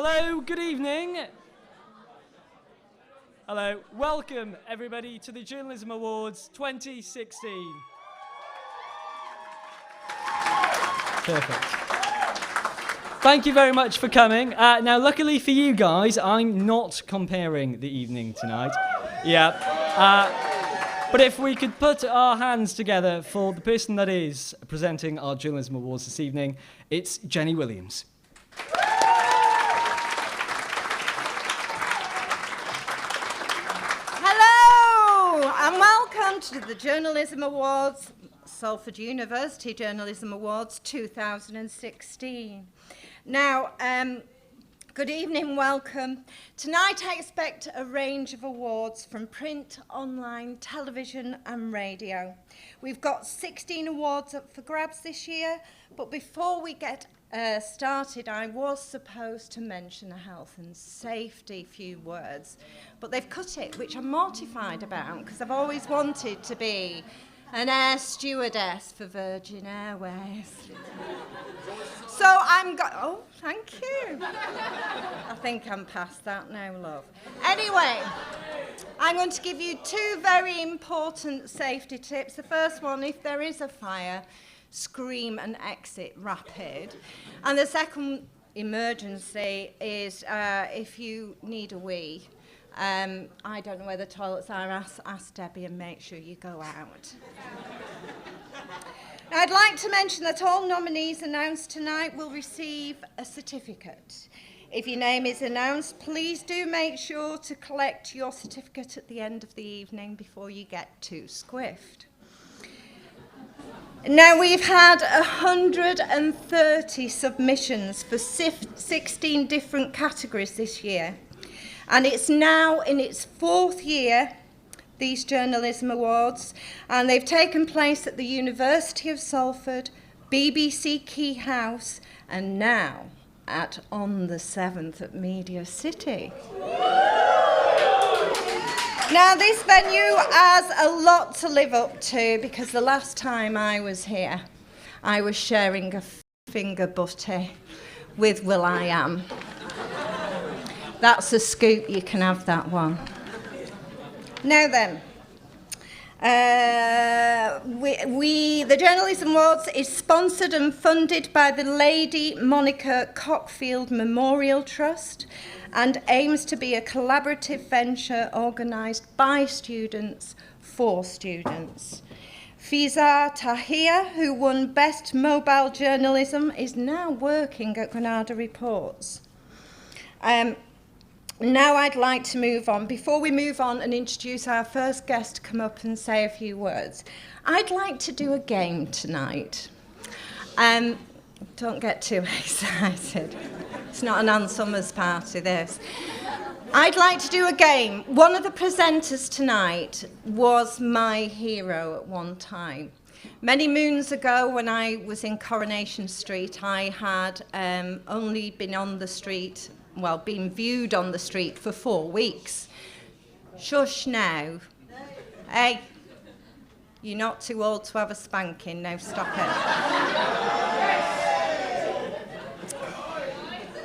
Hello, good evening. Hello, welcome everybody to the Journalism Awards 2016. Perfect. Thank you very much for coming. Now, luckily for you guys, I'm not comparing the evening tonight. But if we could put our hands together for the person that is presenting our Journalism Awards this evening, it's Jenny Williams. Hello, and welcome to the Journalism Awards, Salford University Journalism Awards 2016. Now, good evening, welcome. Tonight I expect a range of awards from print, online, television and radio. We've got 16 awards up for grabs this year, but before we get started, I was supposed to mention a health and safety few words, but they've cut it, which I'm mortified about, because I've always wanted to be an air stewardess for Virgin Airways. So oh, thank you. I think I'm past that now, love. Anyway, I'm going to give you two very important safety tips. The first one, if there is a fire, scream and exit rapid. And the second emergency is if you need a wee. I don't know where the toilets are. Ask Debbie and make sure you go out. Now, I'd like to mention that all nominees announced tonight will receive a certificate. If your name is announced, please do make sure to collect your certificate at the end of the evening before you get too squiffed. Now, we've had 130 submissions for 16 different categories this year, and it's now in its fourth year, these Journalism Awards, and they've taken place at the University of Salford, BBC Key House, and now on the 7th at Media City. Now, this venue has a lot to live up to, because the last time I was here, I was sharing a finger butty with will.i.am. That's a scoop, you can have that one. Now then, the Journalism Awards is sponsored and funded by the Lady Monica Cockfield Memorial Trust and aims to be a collaborative venture organised by students for students. Fiza Tahir, who won Best Mobile Journalism, is now working at Granada Reports. Now I'd like to move on. Before we move on and introduce our first guest to come up and say a few words, I'd like to do a game tonight. Don't get too excited. It's not an Ann Summers party, this. I'd like to do a game. One of the presenters tonight was my hero at one time. Many moons ago, when I was in Coronation Street, I had only been on the street, been viewed on the street for 4 weeks. Shush now. Hey, you're not too old to have a spanking, now stop it.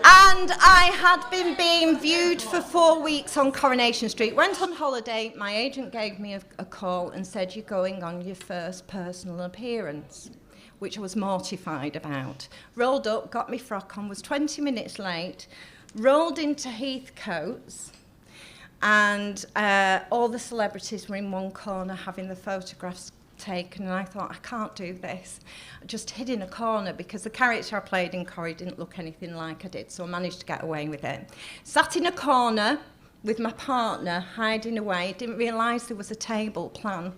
And I had been being viewed for 4 weeks on Coronation Street. Went on holiday, my agent gave me a call and said, you're going on your first personal appearance, which I was mortified about. Rolled up, got my frock on, was 20 minutes late, rolled into Heathcote's, and all the celebrities were in one corner having the photographs taken, and I thought, I can't do this. I just hid in a corner because the character I played in Corrie didn't look anything like I did, so I managed to get away with it. Sat in a corner with my partner, hiding away, didn't realise there was a table plan.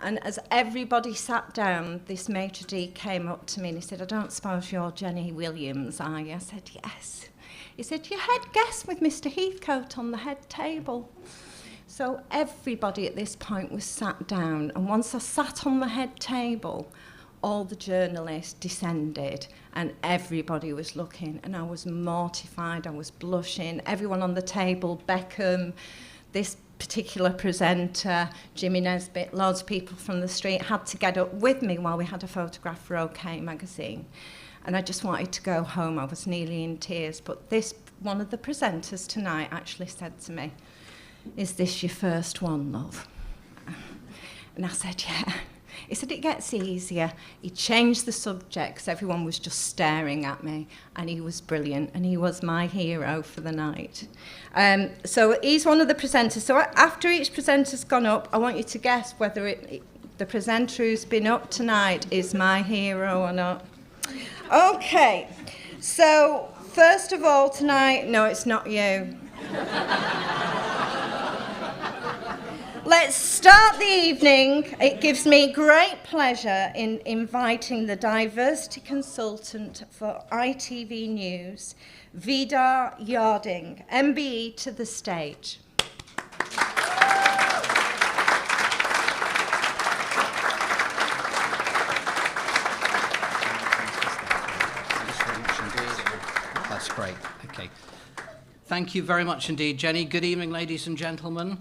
And as everybody sat down, this maitre d' came up to me and he said, I don't suppose you're Jenny Williams, are you? I said, yes. He said, you head guest with Mr. Heathcote on the head table. So everybody at this point was sat down, and once I sat on the head table, all the journalists descended and everybody was looking, and I was mortified, I was blushing. Everyone on the table, Beckham, this particular presenter, Jimmy Nesbitt, loads of people from the street had to get up with me while we had a photograph for OK magazine. and I just wanted to go home. I was nearly in tears, but one of the presenters tonight actually said to me, "Is this your first one, love?" And I said, "Yeah." He said, "It gets easier." He changed the subject because everyone was just staring at me, and he was brilliant, and he was my hero for the night. So he's one of the presenters. So after each presenter's gone up, I want you to guess whether the presenter who's been up tonight is my hero or not. Okay, so first of all tonight, no, it's not you. Let's start the evening. It gives me great pleasure in inviting the diversity consultant for ITV News, Vidar Yarding, MBE, to the stage. That's great. Okay. Thank you very much indeed, Jenny. Good evening, ladies and gentlemen.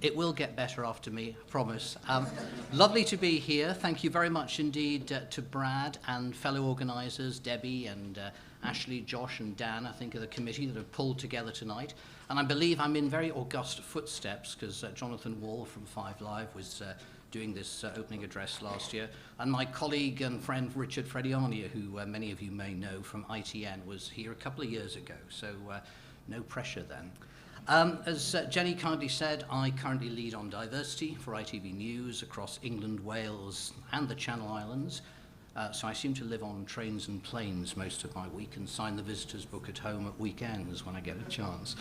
It will get better after me, I promise. Lovely to be here. Thank you very much indeed to Brad and fellow organisers, Debbie and Ashley, Josh and Dan, I think, of the committee that have pulled together tonight. And I believe I'm in very august footsteps because Jonathan Wall from 5 Live was doing this opening address last year. And my colleague and friend Richard Frediani, who many of you may know from ITN, was here a couple of years ago. So no pressure then. As Jenny kindly said, I currently lead on diversity for ITV News across England, Wales and the Channel Islands. So I seem to live on trains and planes most of my week and sign the visitors book at home at weekends when I get a chance.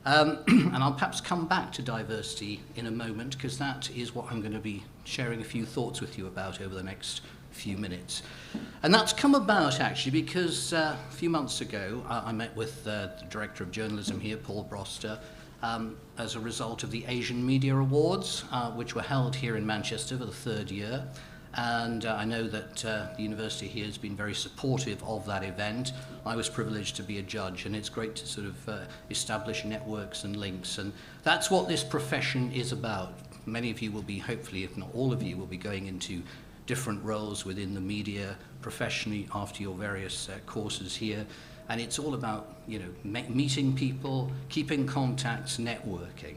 And I'll perhaps come back to diversity in a moment because that is what I'm going to be sharing a few thoughts with you about over the next few minutes. And that's come about actually because a few months ago I met with the Director of Journalism here, Paul Broster, as a result of the Asian Media Awards, which were held here in Manchester for the 3rd year. And I know that the university here has been very supportive of that event. I was privileged to be a judge, and it's great to sort of establish networks and links. And that's what this profession is about. Many of you will be, hopefully, if not all of you, will be going into different roles within the media professionally after your various courses here. And it's all about, meeting people, keeping contacts, networking.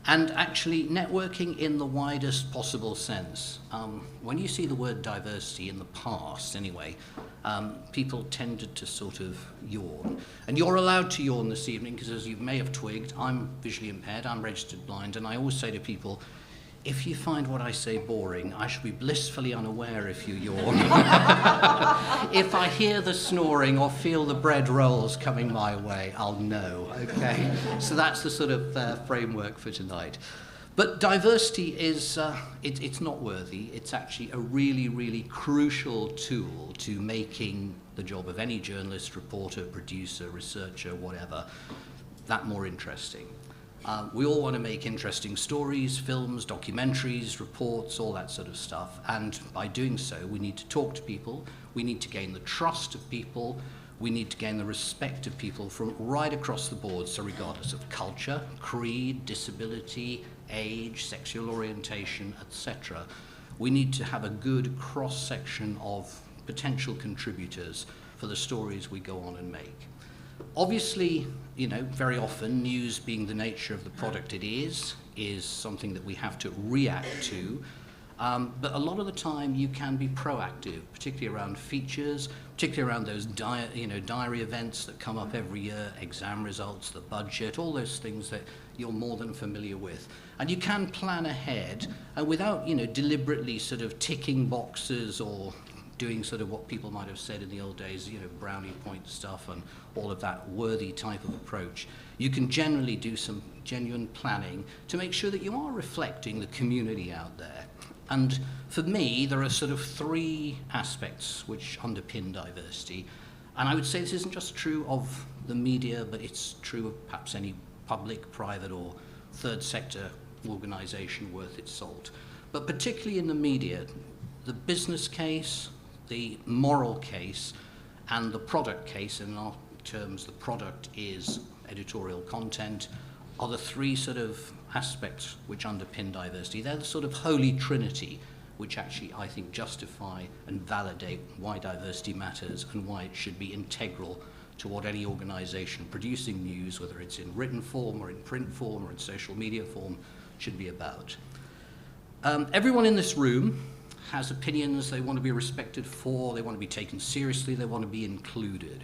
And actually networking in the widest possible sense. When you see the word diversity in the past, anyway, people tended to sort of yawn. And you're allowed to yawn this evening because, as you may have twigged, I'm visually impaired, I'm registered blind, and I always say to people, if you find what I say boring, I shall be blissfully unaware if you yawn. If I hear the snoring or feel the bread rolls coming my way, I'll know, okay? So that's the sort of framework for tonight. But diversity is, it's not worthy. It's actually a really, really crucial tool to making the job of any journalist, reporter, producer, researcher, whatever, that more interesting. We all want to make interesting stories, films, documentaries, reports, all that sort of stuff. And by doing so, we need to talk to people. We need to gain the trust of people. We need to gain the respect of people from right across the board. So regardless of culture, creed, disability, age, sexual orientation, etc., we need to have a good cross-section of potential contributors for the stories we go on and make. Obviously, very often news, being the nature of the product it is something that we have to react to. But a lot of the time you can be proactive, particularly around features, particularly around those diary events that come up every year, exam results, the budget, all those things that you're more than familiar with. And you can plan ahead and without, deliberately sort of ticking boxes or doing sort of what people might have said in the old days, brownie point stuff and all of that worthy type of approach. You can generally do some genuine planning to make sure that you are reflecting the community out there. And for me, there are sort of 3 aspects which underpin diversity. And I would say this isn't just true of the media, but it's true of perhaps any public, private or third sector organisation worth its salt. But particularly in the media, the business case, the moral case, and the product case, in our terms the product is editorial content, are the 3 sort of aspects which underpin diversity. They're the sort of holy trinity which actually, I think, justify and validate why diversity matters and why it should be integral to what any organisation producing news, whether it's in written form or in print form or in social media form, should be about. Everyone in this room has opinions they want to be respected for, they want to be taken seriously, they want to be included.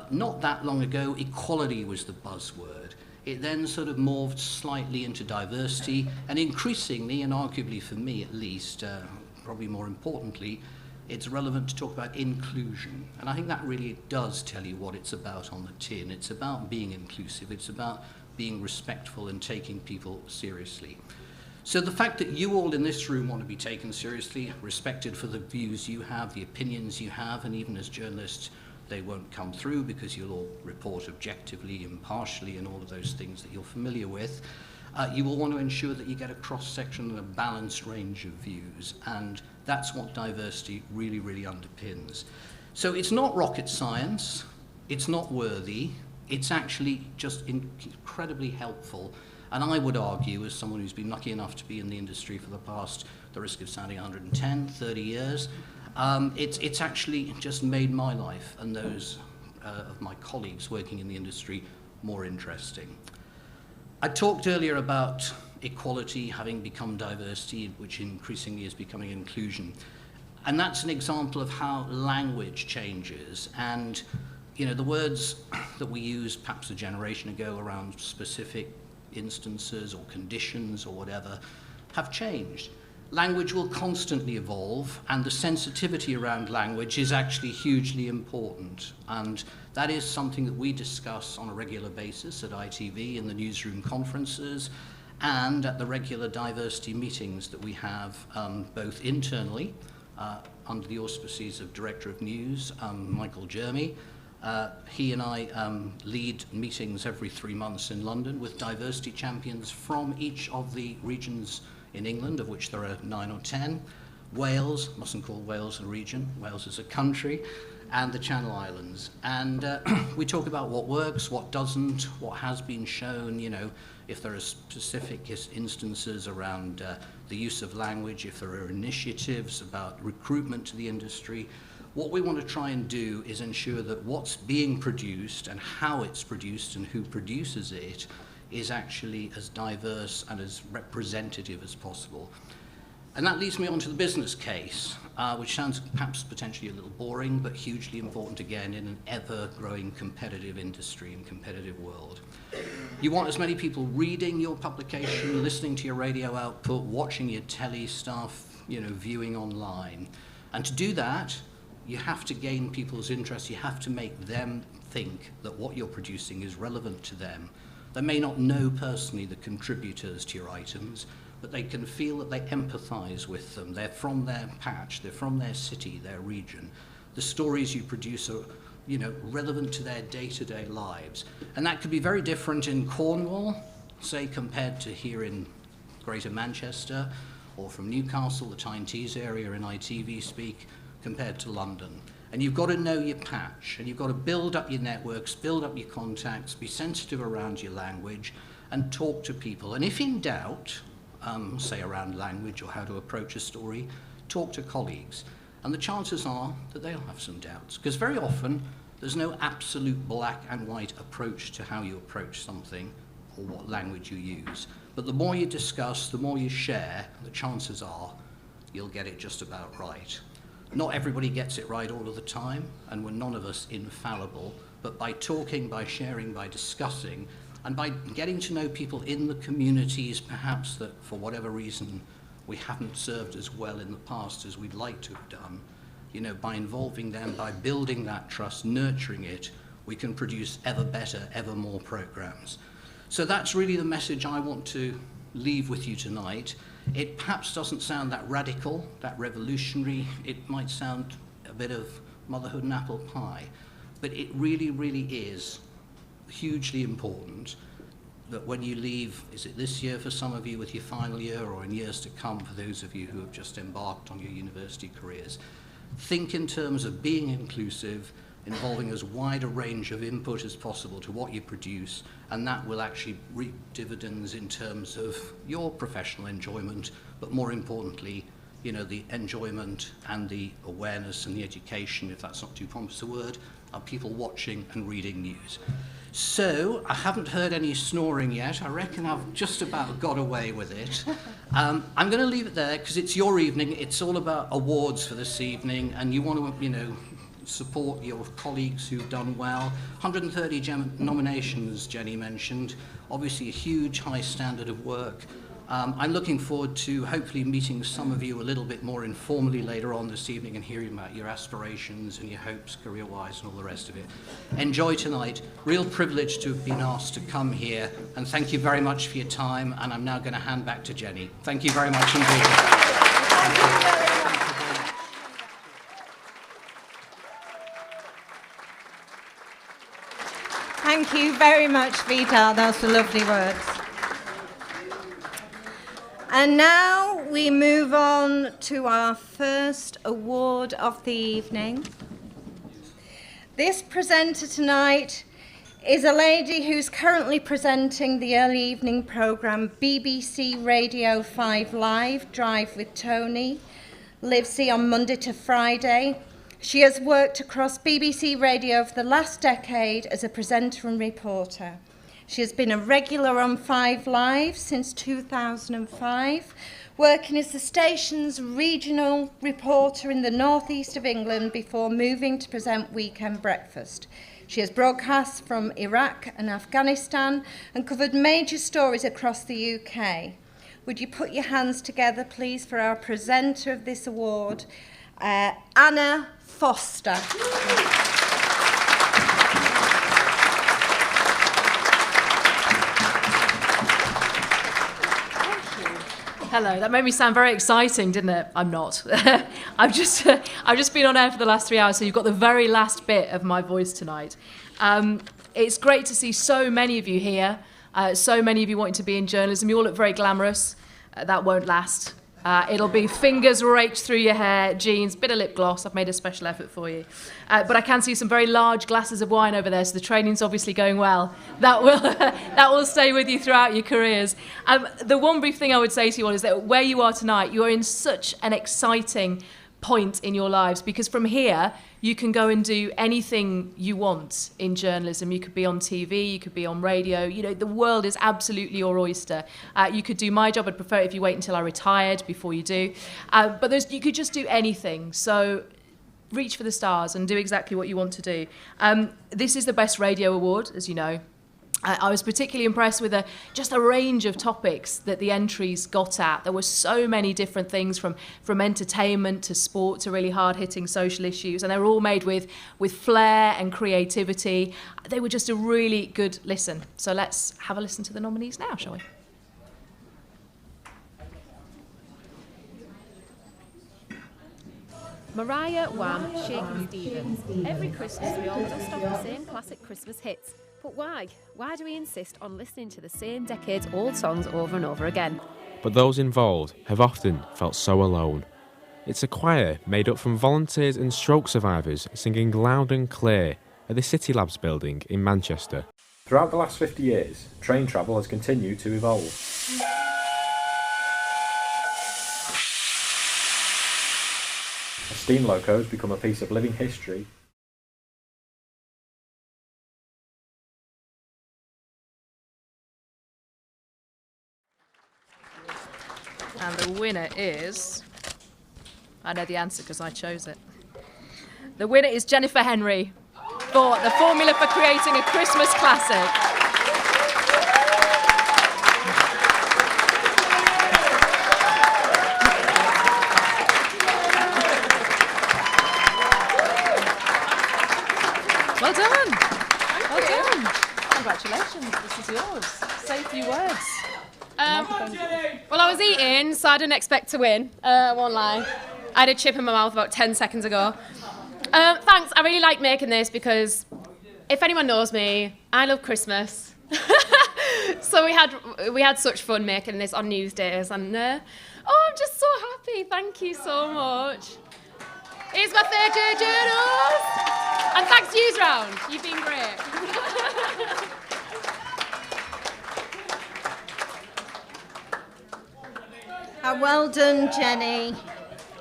Not that long ago, equality was the buzzword. It then sort of morphed slightly into diversity, and increasingly, and arguably for me at least, probably more importantly, it's relevant to talk about inclusion. And I think that really does tell you what it's about on the tin. It's about being inclusive, it's about being respectful and taking people seriously. So the fact that you all in this room want to be taken seriously, respected for the views you have, the opinions you have, and even as journalists, they won't come through because you'll all report objectively, impartially, and all of those things that you're familiar with. You will want to ensure that you get a cross-section and a balanced range of views, and that's what diversity really, really underpins. So it's not rocket science, it's not worthy, it's actually just incredibly helpful. And I would argue, as someone who's been lucky enough to be in the industry for the past, the risk of sounding 110, 30 years, it's actually just made my life and those of my colleagues working in the industry more interesting. I talked earlier about equality having become diversity, which increasingly is becoming inclusion. And that's an example of how language changes. And, you know, the words that we used perhaps a generation ago around specific instances or conditions or whatever have changed. Language will constantly evolve, and the sensitivity around language is actually hugely important. And that is something that we discuss on a regular basis at ITV in the newsroom conferences and at the regular diversity meetings that we have both internally under the auspices of Director of News, Michael Jeremy. He and I lead meetings every 3 months in London with diversity champions from each of the regions in England, of which there are 9 or 10. Wales, mustn't call Wales a region, Wales is a country, and the Channel Islands. And we talk about what works, what doesn't, what has been shown, you know, if there are specific instances around the use of language, if there are initiatives about recruitment to the industry. What we want to try and do is ensure that what's being produced and how it's produced and who produces it is actually as diverse and as representative as possible. And that leads me on to the business case, which sounds perhaps potentially a little boring, but hugely important again in an ever-growing competitive industry and competitive world. You want as many people reading your publication, listening to your radio output, watching your telly stuff, you know, viewing online. And to do that, you have to gain people's interest. You have to make them think that what you're producing is relevant to them. They may not know personally the contributors to your items, but they can feel that they empathize with them. They're from their patch, they're from their city, their region. The stories you produce are, you know, relevant to their day-to-day lives. And that could be very different in Cornwall, say, compared to here in Greater Manchester, or from Newcastle, the Tyne Tees area in ITV speak, compared to London. And you've got to know your patch, and you've got to build up your networks, build up your contacts, be sensitive around your language, and talk to people. And if in doubt, say around language or how to approach a story, talk to colleagues. And the chances are that they'll have some doubts, because very often there's no absolute black and white approach to how you approach something or what language you use. But the more you discuss, the more you share, the chances are you'll get it just about right. Not everybody gets it right all of the time, and we're none of us infallible, but by talking, by sharing, by discussing, and by getting to know people in the communities perhaps that for whatever reason we haven't served as well in the past as we'd like to have done, you know, by involving them, by building that trust, nurturing it, we can produce ever better, ever more programs. So that's really the message I want to leave with you tonight. It perhaps doesn't sound that radical, that revolutionary. It might sound a bit of motherhood and apple pie, but it really, really is hugely important that when you leave, is it this year for some of you with your final year, or in years to come for those of you who have just embarked on your university careers, think in terms of being inclusive, involving as wide a range of input as possible to what you produce, and that will actually reap dividends in terms of your professional enjoyment, but more importantly, you know, the enjoyment and the awareness and the education, if that's not too pompous a word, of people watching and reading news. So, I haven't heard any snoring yet. I reckon I've just about got away with it. I'm going to leave it there because it's your evening. It's all about awards for this evening, and you want to, you know, support your colleagues who've done well. 130 nominations, Jenny mentioned. Obviously, a huge, high standard of work. I'm looking forward to hopefully meeting some of you a little bit more informally later on this evening and hearing about your aspirations and your hopes career-wise and all the rest of it. Enjoy tonight. Real privilege to have been asked to come here, and thank you very much for your time, and I'm now going to hand back to Jenny. Thank you very much indeed. Thank you very much, Vidar. Those were lovely words. And now we move on to our first award of the evening. This presenter tonight is a lady who's currently presenting the early evening programme BBC Radio 5 Live, Drive with Tony, Livesey on Monday to Friday. She has worked across BBC Radio for the last decade as a presenter and reporter. She has been a regular on 5 Live since 2005, working as the station's regional reporter in the northeast of England before moving to present Weekend Breakfast. She has broadcast from Iraq and Afghanistan and covered major stories across the UK. Would you put your hands together, please, for our presenter of this award, Anna Foster. Hello, that made me sound very exciting, didn't it? I'm not. I've just been on air for the last 3 hours, so you've got the very last bit of my voice tonight. It's great to see so many of you here, so many of you wanting to be in journalism. You all look very glamorous. That won't last. It'll be fingers raked through your hair, jeans, bit of lip gloss. I've made a special effort for you. But I can see some very large glasses of wine over there, so the training's obviously going well. That will stay with you throughout your careers. The one brief thing I would say to you all is that where you are tonight, you are in such an exciting point in your lives, because from here you can go and do anything you want in journalism. You could be on TV, you could be on radio, you know, the world is absolutely your oyster. You could do my job. I'd prefer it if you wait until I retired before you do, but you could just do anything. So reach for the stars and do exactly what you want to do. This is the Best Radio Award, as you know. I was particularly impressed with just a range of topics that the entries got at. There were so many different things, from entertainment to sport to really hard-hitting social issues, and they were all made with flair and creativity. They were just a really good listen. So let's have a listen to the nominees now, shall we? Mariah, Wham, Shakin' Stevens. Every Christmas we all dust off the same classic Christmas hits. But why? Why do we insist on listening to the same decades-old songs over and over again? But those involved have often felt so alone. It's a choir made up from volunteers and stroke survivors singing loud and clear at the City Labs building in Manchester. Throughout the last 50 years, train travel has continued to evolve. As steam locos become a piece of living history, And the winner is... I know the answer because I chose it. The winner is Jennifer Henry for the formula for creating a Christmas classic. Well done. Well done. Congratulations. This is yours. Say a few words. Well, I was eating, so I didn't expect to win. I won't lie. I had a chip in my mouth about 10 seconds ago. Thanks, I really like making this because if anyone knows me, I love Christmas. So we had such fun making this on news days, and I'm just so happy. Thank you so much. Here's my third journals. And thanks, Newsround. You've been great. Well done, Jenny.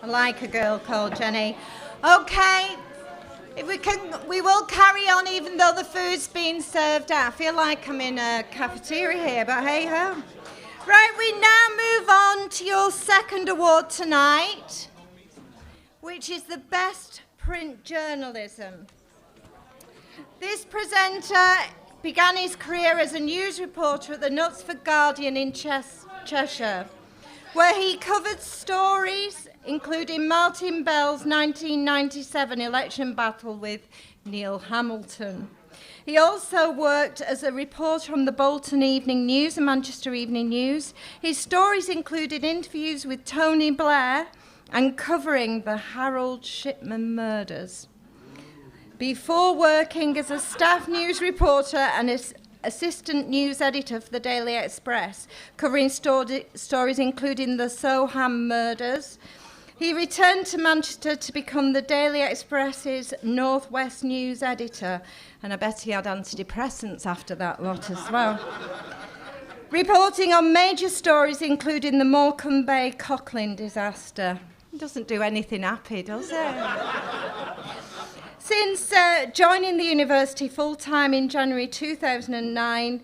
I like a girl called Jenny. Okay, if we will carry on even though the food's being served out. I feel like I'm in a cafeteria here, but hey ho. Right, we now move on to your second award tonight, which is the Best Print Journalism. This presenter began his career as a news reporter at the Knutsford Guardian in Cheshire, where he covered stories including Martin Bell's 1997 election battle with Neil Hamilton. He also worked as a reporter on the Bolton Evening News and Manchester Evening News. His stories included interviews with Tony Blair and covering the Harold Shipman murders. Before working as a staff news reporter and as assistant news editor for the Daily Express, covering stories including the Soham murders, he returned to Manchester to become the Daily Express's North West news editor, and I bet he had antidepressants after that lot as well. Reporting on major stories including the Morecambe Bay Cochlin disaster. It doesn't do anything happy, does it? Since joining the university full-time in January 2009,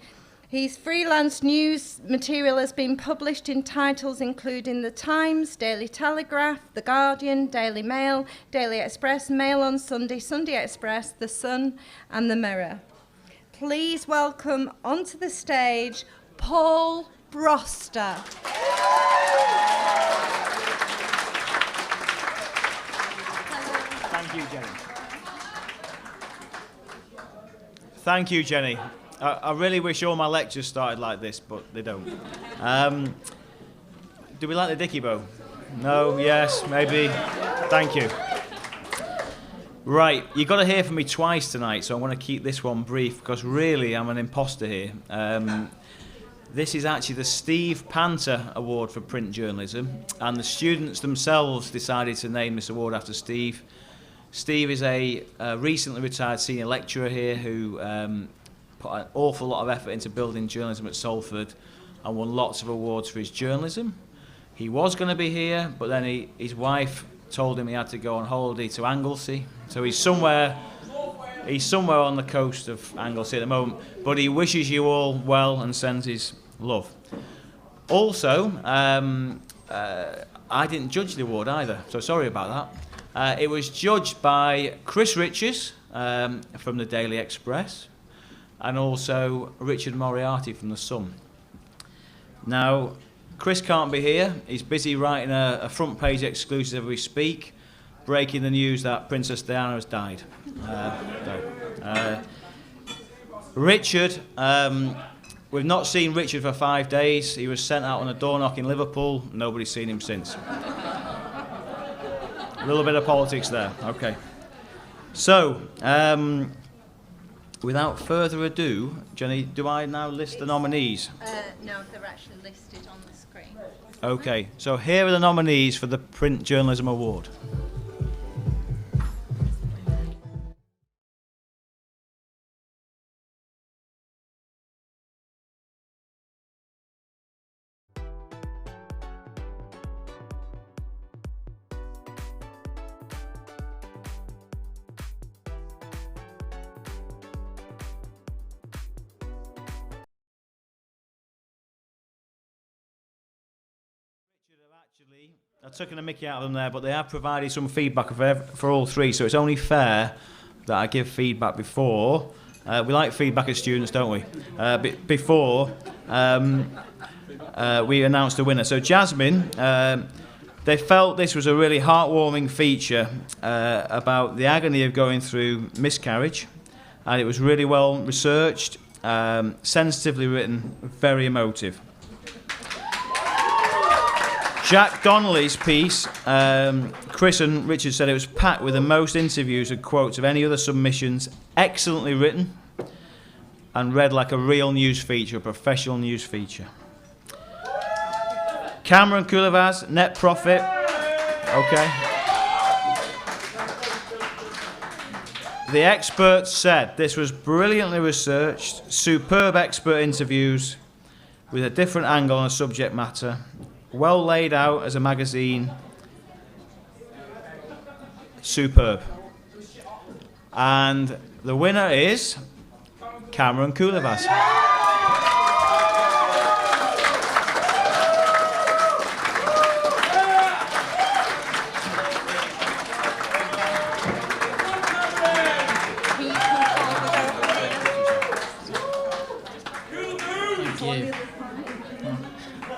his freelance news material has been published in titles including The Times, Daily Telegraph, The Guardian, Daily Mail, Daily Express, Mail on Sunday, Sunday Express, The Sun and The Mirror. Please welcome onto the stage Paul Broster. Thank you, Jenny. Thank you, Jenny. I really wish all my lectures started like this, but they don't. Do we like the dicky bow? No, yes, maybe. Thank you. Right, you've got to hear from me twice tonight, so I want to keep this one brief, because really I'm an imposter here. This is actually the Steve Panter Award for Print Journalism, and the students themselves decided to name this award after Steve. Steve is a recently retired senior lecturer here who put an awful lot of effort into building journalism at Salford and won lots of awards for his journalism. He was going to be here, but then his wife told him he had to go on holiday to Anglesey. So he's somewhere on the coast of Anglesey at the moment, but he wishes you all well and sends his love. Also, I didn't judge the award either, so sorry about that. It was judged by Chris Richards from the Daily Express and also Richard Moriarty from the Sun. Now, Chris can't be here. He's busy writing a front page exclusive as we speak, breaking the news that Princess Diana has died. Richard, we've not seen Richard for 5 days. He was sent out on a door knock in Liverpool. Nobody's seen him since. A little bit of politics there. Okay. So, without further ado, Jenny, do I now list the nominees? No, they're actually listed on the screen. Okay, so here are the nominees for the Print Journalism Award. I've taken a mickey out of them there, but they have provided some feedback for all three, so it's only fair that I give feedback before. We like feedback as students, don't we? Before we announce the winner. So Jasmine, they felt this was a really heartwarming feature about the agony of going through miscarriage, and it was really well researched, sensitively written, very emotive. Jack Donnelly's piece, Chris and Richard said it was packed with the most interviews and quotes of any other submissions, excellently written, and read like a real news feature, a professional news feature. Cameron Coulavaz, net profit. Okay. The experts said this was brilliantly researched, superb expert interviews with a different angle on a subject matter, well laid out as a magazine, superb. And the winner is Cameron Coulavas.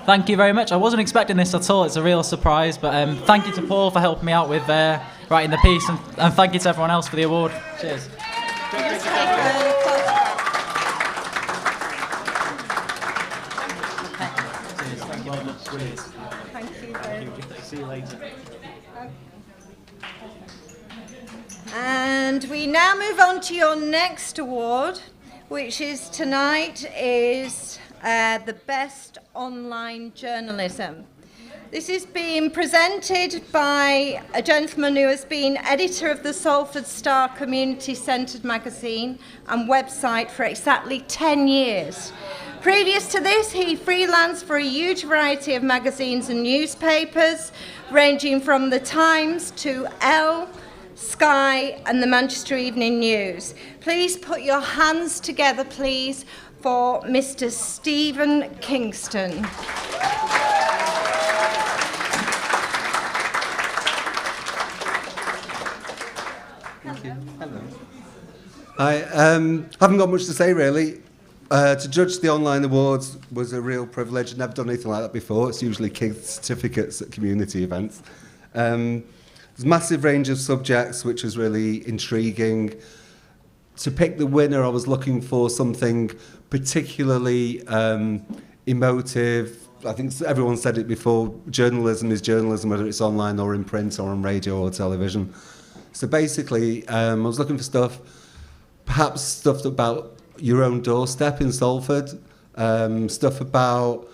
Thank you very much. I wasn't expecting this at all. It's a real surprise. But thank you to Paul for helping me out with writing the piece. And thank you to everyone else for the award. Cheers. See you later. And we now move on to your next award, which is tonight is the Best Online Journalism. This is being presented by a gentleman who has been editor of the Salford Star community-centred magazine and website for exactly 10 years. Previous to this, he freelanced for a huge variety of magazines and newspapers, ranging from The Times to Elle, Sky and the Manchester Evening News. Please put your hands together, please, for Mr. Stephen Kingston. Thank you. Hello. I haven't got much to say, really. To judge the online awards was a real privilege. I've never done anything like that before. It's usually kids' certificates at community events. There's a massive range of subjects, which was really intriguing. To pick the winner, I was looking for something particularly emotive. I think everyone said it before, journalism is journalism, whether it's online or in print or on radio or television. So basically, I was looking for stuff, perhaps stuff about your own doorstep in Salford, stuff about,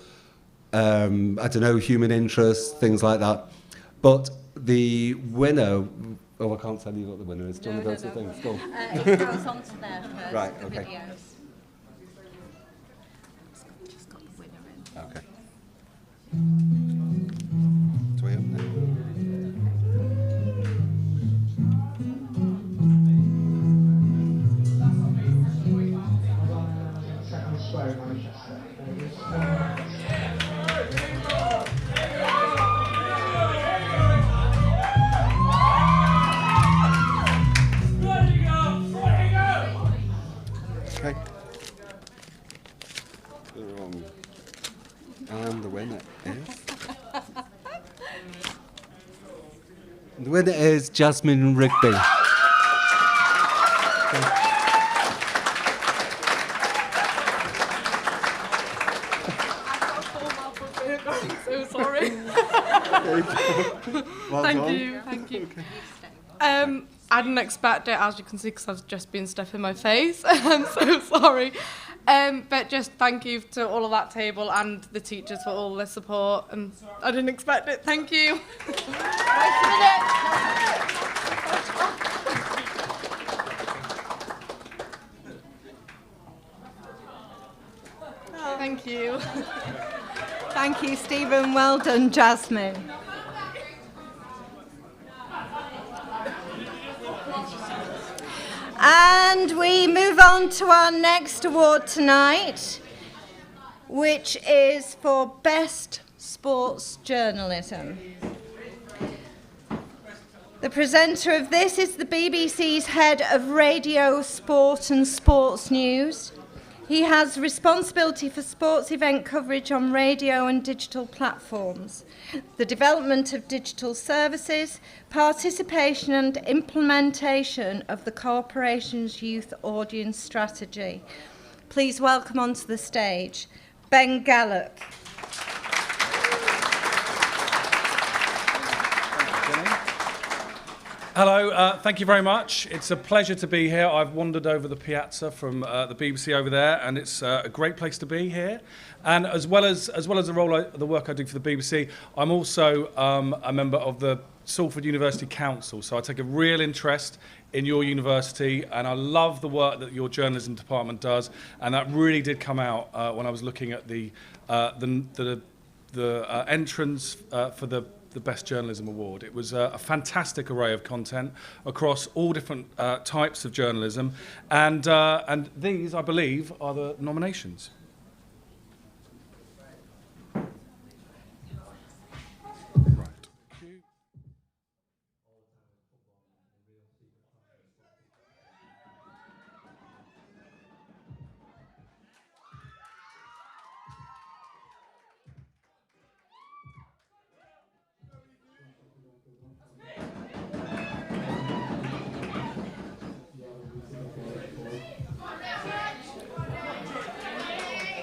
I don't know, human interest, things like that. But the winner, I can't tell you what the winner is. Do you want to go to the thing? Go. It goes on to there first, right, the okay. videos. Just got the winner in. Okay. Do we open it? Okay. And the winner is... The winner is Jasmine Rigby. So sorry. Well Thank done. you. I didn't expect it, as you can see, because I've just been stuff in my face. I'm so sorry. But just thank you to all of that table and the teachers for all the support. And I didn't expect it. Thank you. Wait a minute. Thank you. Thank you, Stephen. Well done, Jasmine. And we move on to our next award tonight, which is for Best Sports Journalism. The presenter of this is the BBC's head of radio, sport and sports news. He has responsibility for sports event coverage on radio and digital platforms, the development of digital services, participation and implementation of the corporation's youth audience strategy. Please welcome onto the stage Ben Gallop. Hello, thank you very much. It's a pleasure to be here. I've wandered over the piazza from the BBC over there, and it's a great place to be here. And as well as the work I do for the BBC, I'm also a member of the Salford University Council. So I take a real interest in your university, and I love the work that your journalism department does. And that really did come out when I was looking at the entrance for the the Best Journalism Award. It was a fantastic array of content across all different types of journalism, and these, I believe, are the nominations.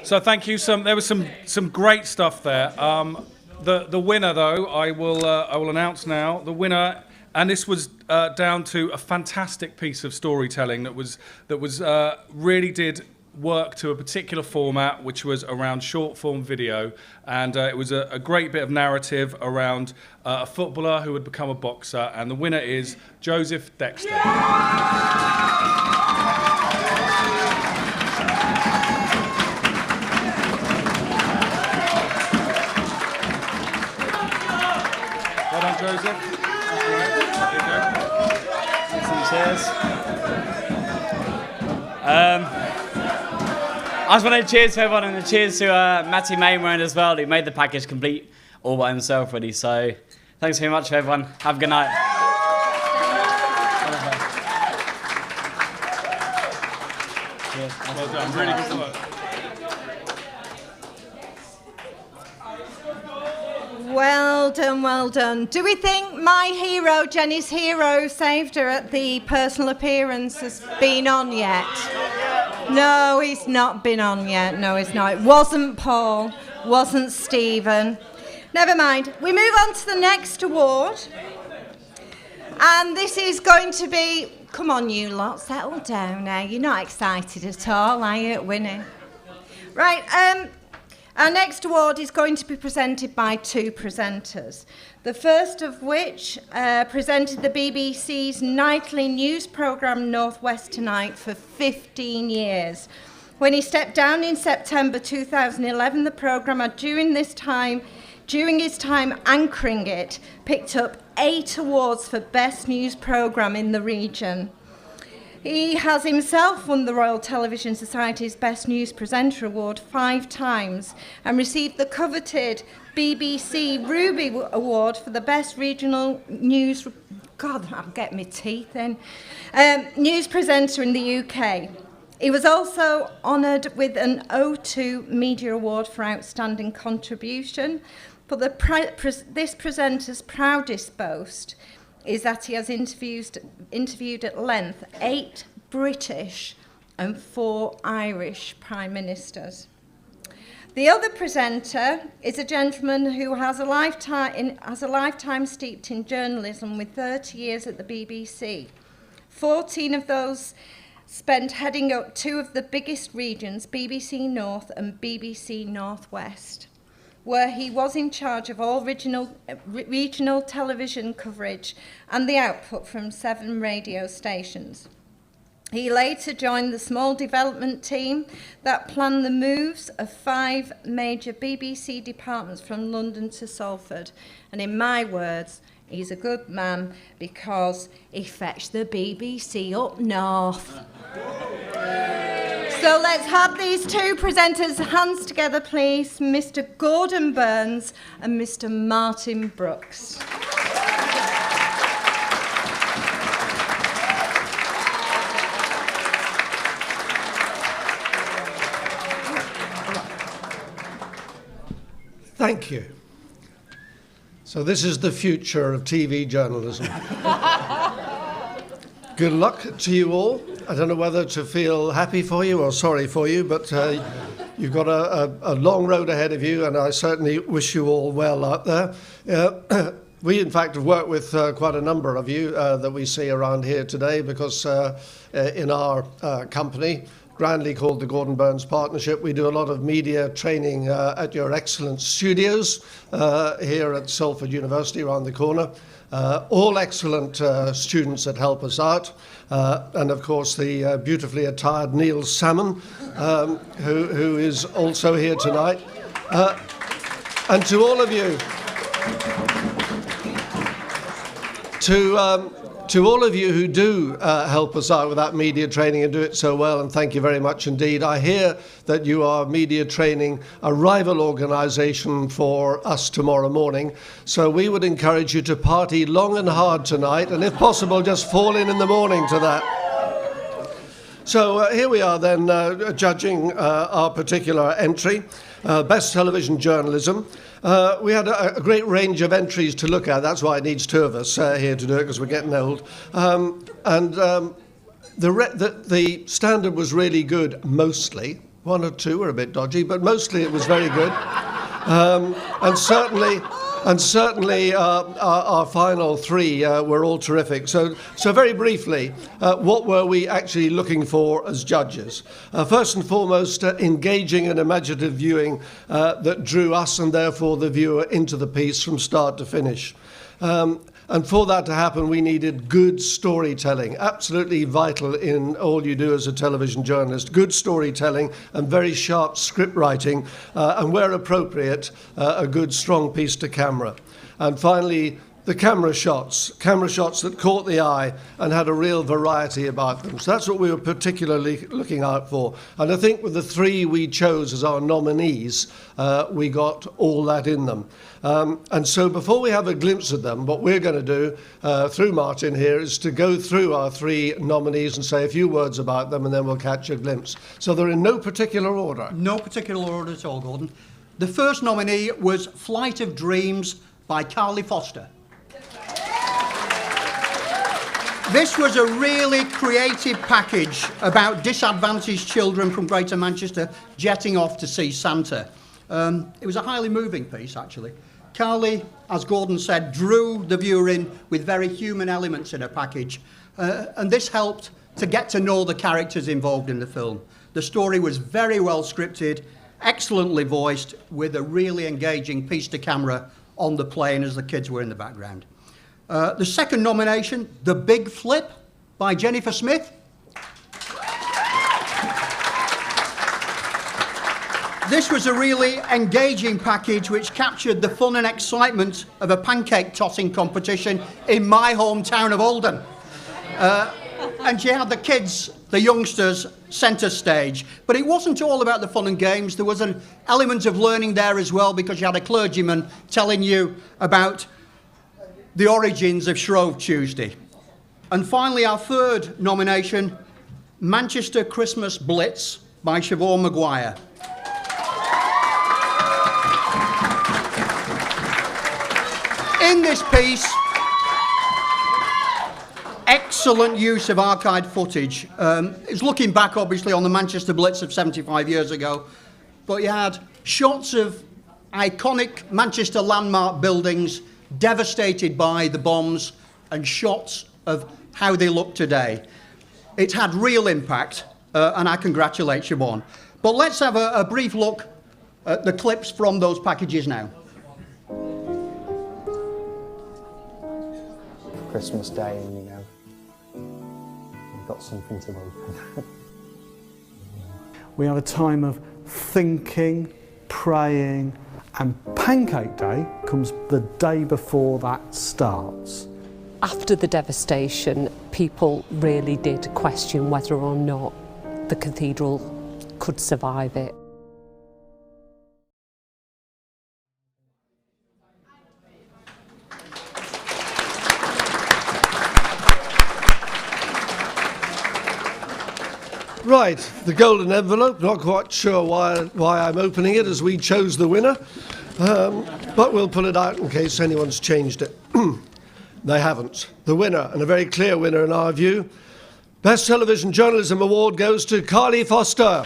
So thank you. There was some great stuff there. The winner, though, I will announce now. The winner, and this was down to a fantastic piece of storytelling that was really did work to a particular format, which was around short form video, and it was a great bit of narrative around a footballer who had become a boxer, and the winner is Joseph Dexter. Well done, Joseph. Cheers. I just wanted to cheers to everyone, and cheers to Matty Mainwaring as well, who made the package complete all by himself, really. So thanks very much, everyone. Have a good night. Cheers. Well done. Really good work. Well done, well done. Do we think my hero, Jenny's hero, saved her at the personal appearance has been on yet? No, he's not been on yet. No, he's not. It wasn't Paul, wasn't Stephen. Never mind. We move on to the next award. And this is going to be... Come on, you lot, settle down now. You're not excited at all, are you, at winning? Right, our next award is going to be presented by two presenters. The first of which presented the BBC's nightly news programme North West Tonight for 15 years. When he stepped down in September 2011, the programme had during his time anchoring it, picked up 8 awards for Best News Programme in the region. He has himself won the Royal Television Society's Best News Presenter Award 5 times and received the coveted BBC Ruby Award for the Best Regional News... God, I'm getting my teeth in. News presenter in the UK. He was also honoured with an O2 Media Award for Outstanding Contribution. But this presenter's proudest boast is that he has interviewed at length 8 British and 4 Irish Prime Ministers. The other presenter is a gentleman who has a lifetime steeped in journalism with 30 years at the BBC. 14 of those spent heading up 2 of the biggest regions, BBC North and BBC North West, where he was in charge of all regional television coverage and the output from 7 radio stations. He later joined the small development team that planned the moves of 5 major BBC departments from London to Salford. And in my words, he's a good man because he fetched the BBC up north. So let's have these 2 presenters' hands together, please. Mr. Gordon Burns and Mr. Martin Brooks. Thank you. So this is the future of TV journalism. Good luck to you all. I don't know whether to feel happy for you or sorry for you, but you've got a long road ahead of you, and I certainly wish you all well out there. We, in fact, have worked with quite a number of you that we see around here today, because in our company, grandly called the Gordon Burns Partnership, we do a lot of media training at your excellent studios here at Salford University around the corner. All excellent students that help us out, and of course the beautifully attired Neil Salmon, who is also here tonight. And to all of you, to all of you who do help us out with that media training and do it so well, and thank you very much indeed. I hear that you are media training a rival organisation for us tomorrow morning, so we would encourage you to party long and hard tonight, and if possible, just fall in the morning to that. So here we are then judging our particular entry, Best Television Journalism. We had a great range of entries to look at. That's why it needs two of us here to do it, because we're getting old. The standard was really good, mostly. One or two were a bit dodgy, but mostly it was very good. And certainly our final three were all terrific. So very briefly, what were we actually looking for as judges? First and foremost, engaging and imaginative viewing that drew us and therefore the viewer into the piece from start to finish. And for that to happen, we needed good storytelling, absolutely vital in all you do as a television journalist. Good storytelling and very sharp script writing, and where appropriate, a good, strong piece to camera. And finally, the camera shots that caught the eye and had a real variety about them. So that's what we were particularly looking out for. And I think with the three we chose as our nominees, we got all that in them. And so before we have a glimpse of them, what we're going to do through Martin here is to go through our three nominees and say a few words about them, and then we'll catch a glimpse. So they're in no particular order. No particular order at all, Gordon. The first nominee was Flight of Dreams by Carly Foster. This was a really creative package about disadvantaged children from Greater Manchester jetting off to see Santa. It was a highly moving piece, actually. Carly, as Gordon said, drew the viewer in with very human elements in her package, and this helped to get to know the characters involved in the film. The story was very well scripted, excellently voiced, with a really engaging piece to camera on the plane as the kids were in the background. The second nomination, The Big Flip by Jennifer Smith. This was a really engaging package which captured the fun and excitement of a pancake tossing competition in my hometown of Oldham. And she had the kids, the youngsters, centre stage. But it wasn't all about the fun and games. There was an element of learning there as well, because you had a clergyman telling you about the origins of Shrove Tuesday. And finally, our third nomination, Manchester Christmas Blitz by Siobhan Maguire. In this piece, excellent use of archived footage. It's looking back, obviously, on the Manchester Blitz of 75 years ago, but you had shots of iconic Manchester landmark buildings devastated by the bombs and shots of how they look today. It had real impact, and I congratulate Siobhan. But let's have a brief look at the clips from those packages now. Christmas Day, and you know, you've got something to open. We have a time of thinking, praying, and Pancake Day comes the day before that starts. After the devastation, people really did question whether or not the cathedral could survive it. Right, the golden envelope. Not quite sure why I'm opening it, as we chose the winner. But we'll pull it out in case anyone's changed it. They haven't. The winner, and a very clear winner in our view, Best Television Journalism Award goes to Carly Foster.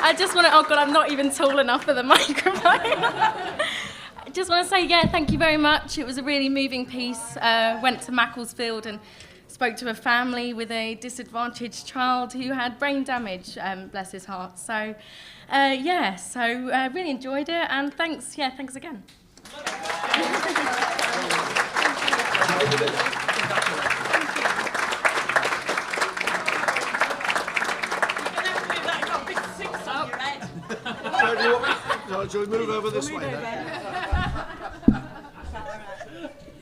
I just want to, oh God, I'm not even tall enough for the microphone. I just want to say, yeah, thank you very much. It was a really moving piece. Went to Macclesfield and spoke to a family with a disadvantaged child who had brain damage, bless his heart. So, yeah, so really enjoyed it, and thanks again. Right, shall we move over this way then?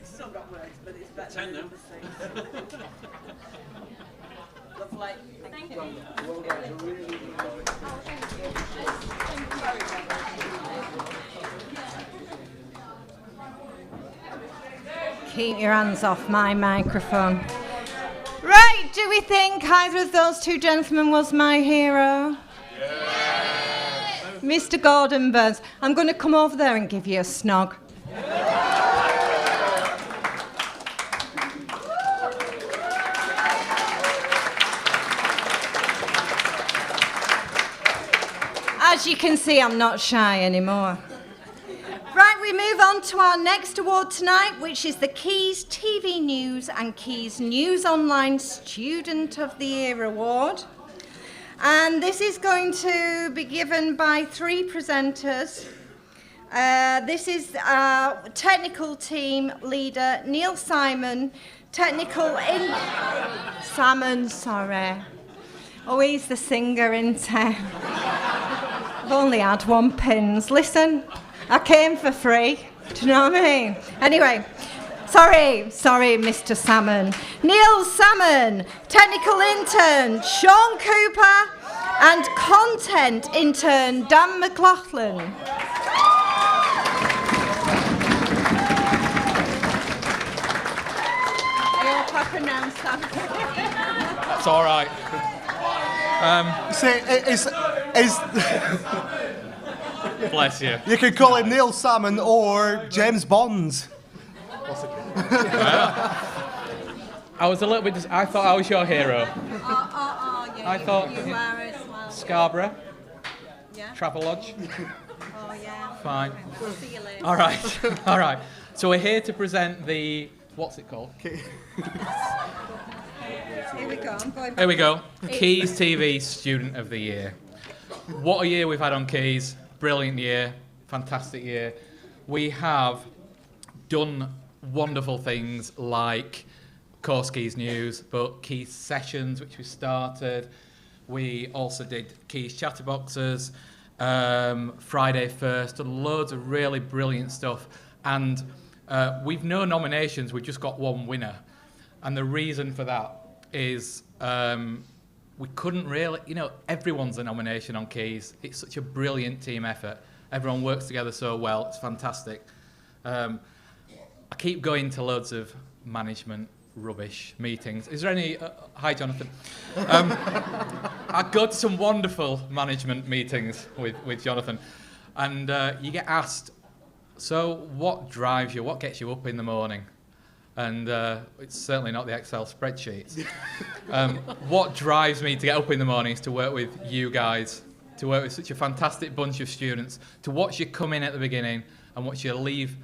Still got words, but it's better. 10 now. Lovely. Thank you. Keep your hands off my microphone. Right, do we think either of those two gentlemen was my hero? Mr. Gordon Burns, I'm going to come over there and give you a snog. As you can see, I'm not shy anymore. Right, we move on to our next award tonight, which is the Quays TV News and Quays News Online Student of the Year Award. And this is going to be given by 3 presenters. This is our technical team leader, Neil Simon, Salmon, sorry. Oh, he's the singer in town. I've only had 1 pins. Listen, I came for free. Do you know what I mean? Anyway, sorry, Mr. Salmon. Neil Salmon, technical intern, Sean Cooper, and content intern, Dan McLaughlin. I hope I pronounced that. That's all right. Bless you. You could call him Neil Salmon or James Bond. I was a little bit. I thought I was your hero. Yeah, I thought you were as well. Scarborough. Yeah. Travelodge. Oh yeah. Fine. We'll see you later. All right. All right. So we're here to present the. What's it called? Here we go. I'm going back. Here we go. Quays TV Student of the Year. What a year we've had on Quays. Brilliant year. Fantastic year. We have done wonderful things like, of course, Quays News, but Quays Sessions, which we started. We also did Quays Chatterboxes, Friday First, done loads of really brilliant stuff. And we've no nominations, we've just got 1 winner. And the reason for that is we couldn't really, everyone's a nomination on Quays. It's such a brilliant team effort. Everyone works together so well, it's fantastic. I keep going to loads of management rubbish meetings. Is there any, hi Jonathan. I go to some wonderful management meetings with Jonathan, and you get asked, so what drives you, what gets you up in the morning? And it's certainly not the Excel spreadsheets. What drives me to get up in the morning is to work with you guys, to work with such a fantastic bunch of students, to watch you come in at the beginning and watch you leave,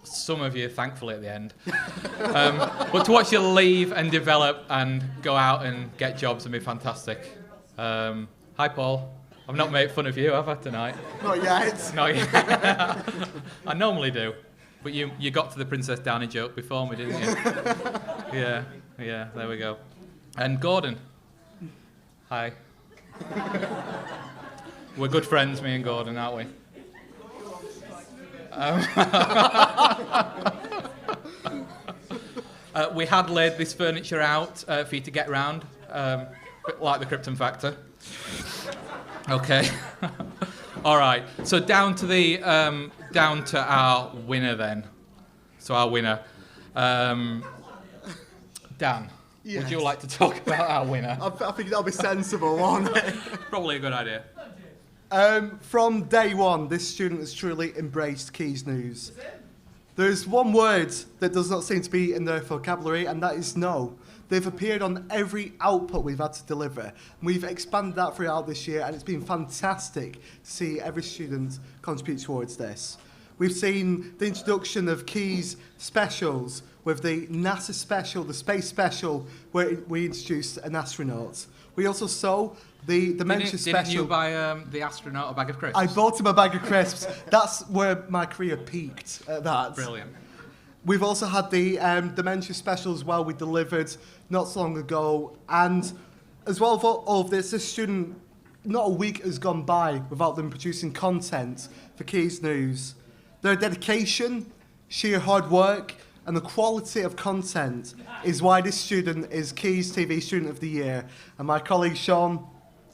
some of you thankfully at the end, but to watch you leave and develop and go out and get jobs and be fantastic. Hi Paul. I've not made fun of you, have I, tonight? Not yet. Not yet. I normally do. But you got to the Princess Diana joke before me, didn't you? Yeah, there we go. And Gordon. Hi. We're good friends, me and Gordon, aren't we? We had laid this furniture out for you to get round, bit like the Krypton Factor. Okay. All right. So down to our winner then. So our winner, Dan. Yes. Would you like to talk about our winner? I think that'll be sensible, won't it? Probably a good idea. From day one, this student has truly embraced Quays News. There's one word that does not seem to be in their vocabulary, and that is no. They've appeared on every output we've had to deliver. We've expanded that throughout this year, and it's been fantastic to see every student contribute towards this. We've seen the introduction of Quays specials with the NASA special, the space special, where we introduced an astronaut. We also saw the dementia special. Didn't you buy the astronaut a bag of crisps? I bought him a bag of crisps. That's where my career peaked at that. Brilliant. We've also had the dementia special as well, we delivered not so long ago. And as well as all of this student not a week has gone by without them producing content for Quays News. Their dedication, sheer hard work, and the quality of content is why this student is Quays TV Student of the Year. And my colleague Sean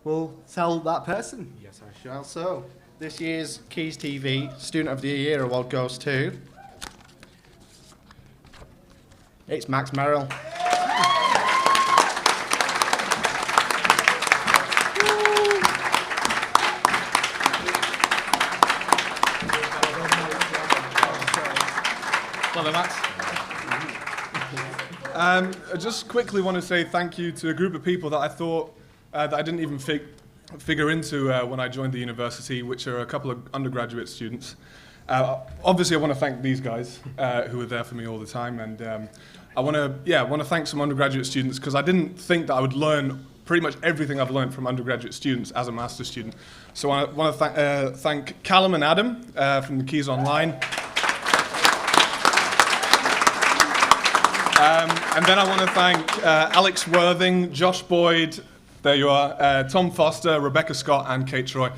will tell that person. Yes, I shall. So, this year's Quays TV Student of the Year award goes to... It's Max Merrill. Well done, Max. I just quickly want to say thank you to a group of people that I thought that I didn't even figure into when I joined the university, which are a couple of undergraduate students. Obviously, I want to thank these guys who were there for me all the time, and I want to thank some undergraduate students because I didn't think that I would learn pretty much everything I've learned from undergraduate students as a master's student. So I want to thank Callum and Adam from the Quays Online. And then I want to thank Alex Worthing, Josh Boyd, there you are, Tom Foster, Rebecca Scott, and Kate Troy.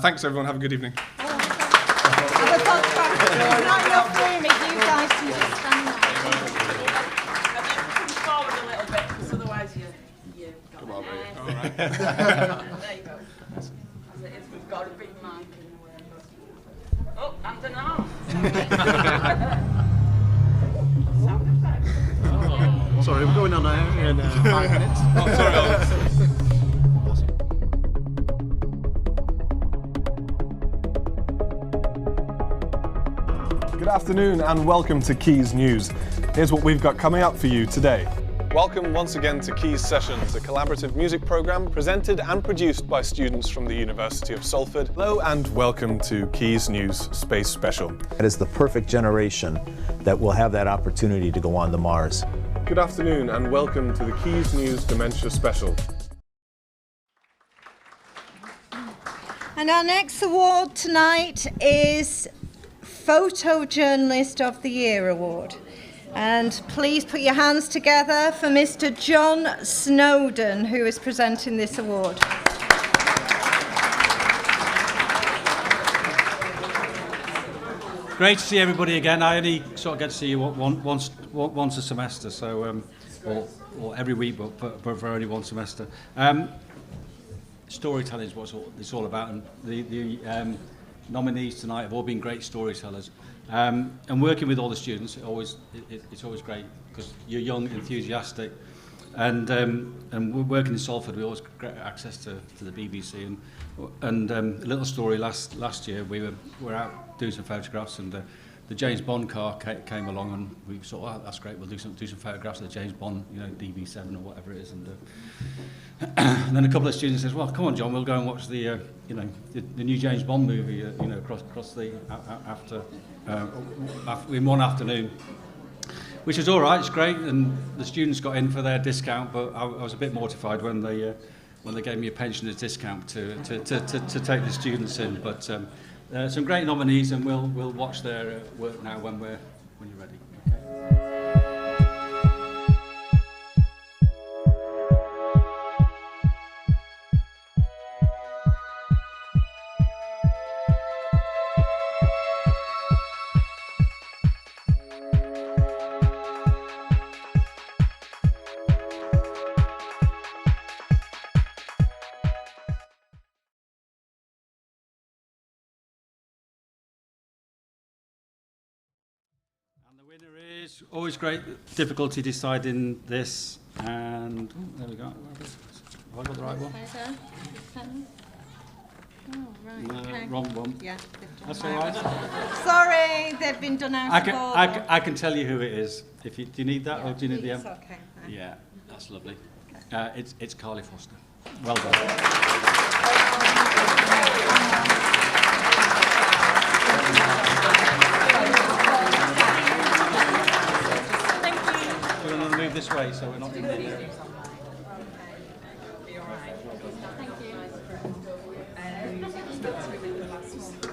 Thanks, everyone. Have a good evening. There's not enough room if you guys can just stand there. Come forward a little bit, because otherwise you Come on, baby. All right. There you go. As it is, we've got a big mic in the way. Oh, and an arm. Sorry, we're going on air in 5 minutes. Oh, sorry, Alex. Good afternoon and welcome to Quays News. Here's what we've got coming up for you today. Welcome once again to Quays Sessions, a collaborative music programme presented and produced by students from the University of Salford. Hello and welcome to Quays News Space Special. It is the perfect generation that will have that opportunity to go on to Mars. Good afternoon and welcome to the Quays News Dementia Special. And our next award tonight is Photojournalist of the Year Award. And please put your hands together for Mr. John Snowden, who is presenting this award. Great to see everybody again. I only sort of get to see you once a semester, so or every week, but for only one semester. Storytelling is what it's all about, and the nominees tonight have all been great storytellers. And working with all the students, it's always great because you're young, enthusiastic, and we're working in Salford. We always get access to the BBC, and a little story last year we were out doing some photographs, and the James Bond car came along, and we thought, oh, that's great, we'll do some photographs of the James Bond, DB7 or whatever it is, and then a couple of students says, well, come on, John, we'll go and watch the new James Bond movie, across the after in one afternoon, which was all right. It's great, and the students got in for their discount, but I was a bit mortified when they gave me a pensioner's discount to take the students in. But some great nominees, and we'll watch their work now when you're ready. It's always great difficulty deciding this, and there we go. Have I got the right one? Oh, right. No, Okay. wrong one. Yeah, That's all right. Sorry, they've been done out of order. I can tell you who it is. Do you need that, or do you need the? It's okay. Yeah, that's lovely. It's Carly Foster. Well done. We're going to move this way, so we're not in there.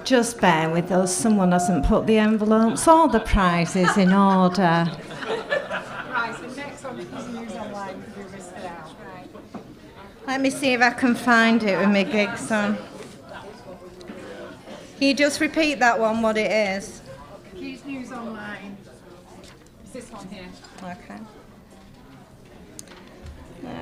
Just bear with us, someone hasn't put the envelopes or the prizes in order. Right, so next on Quays News Online, because we missed it out. Right. Let me see if I can find it with my gigs on. Can you just repeat that one, what it is? Quays News Online. It's this one here. Okay.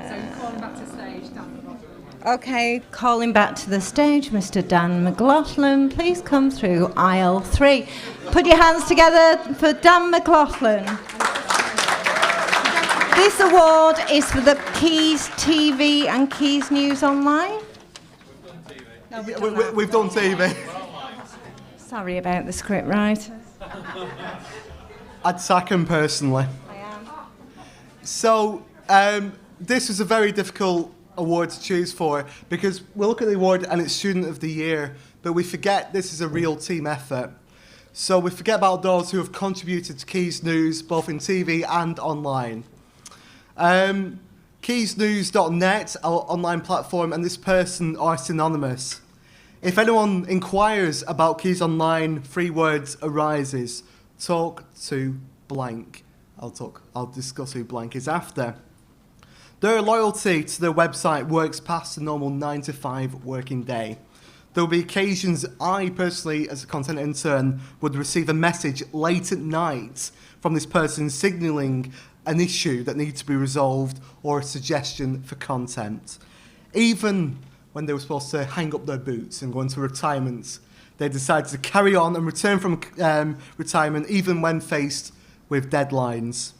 So calling back to stage, Dan McLaughlin. Okay, calling back to the stage, Mr. Dan McLaughlin. Please come through aisle 3. Put your hands together for Dan McLaughlin. This award is for the Quays TV and Quays News Online. No, We've done TV. Sorry about the script writers. I'd sack him personally. I am. So, this was a very difficult award to choose for because we look at the award and it's Student of the Year, but we forget this is a real team effort. So we forget about those who have contributed to Quays News, both in TV and online. QuaysNews.net, our online platform, and this person are synonymous. If anyone inquires about Quays Online, 3 words arises. Talk to blank. I'll discuss who blank is after. Their loyalty to their website works past the normal 9 to 5 working day. There will be occasions I personally, as a content intern, would receive a message late at night from this person signalling an issue that needs to be resolved or a suggestion for content. Even when they were supposed to hang up their boots and go into retirement, they decided to carry on and return from retirement even when faced with deadlines.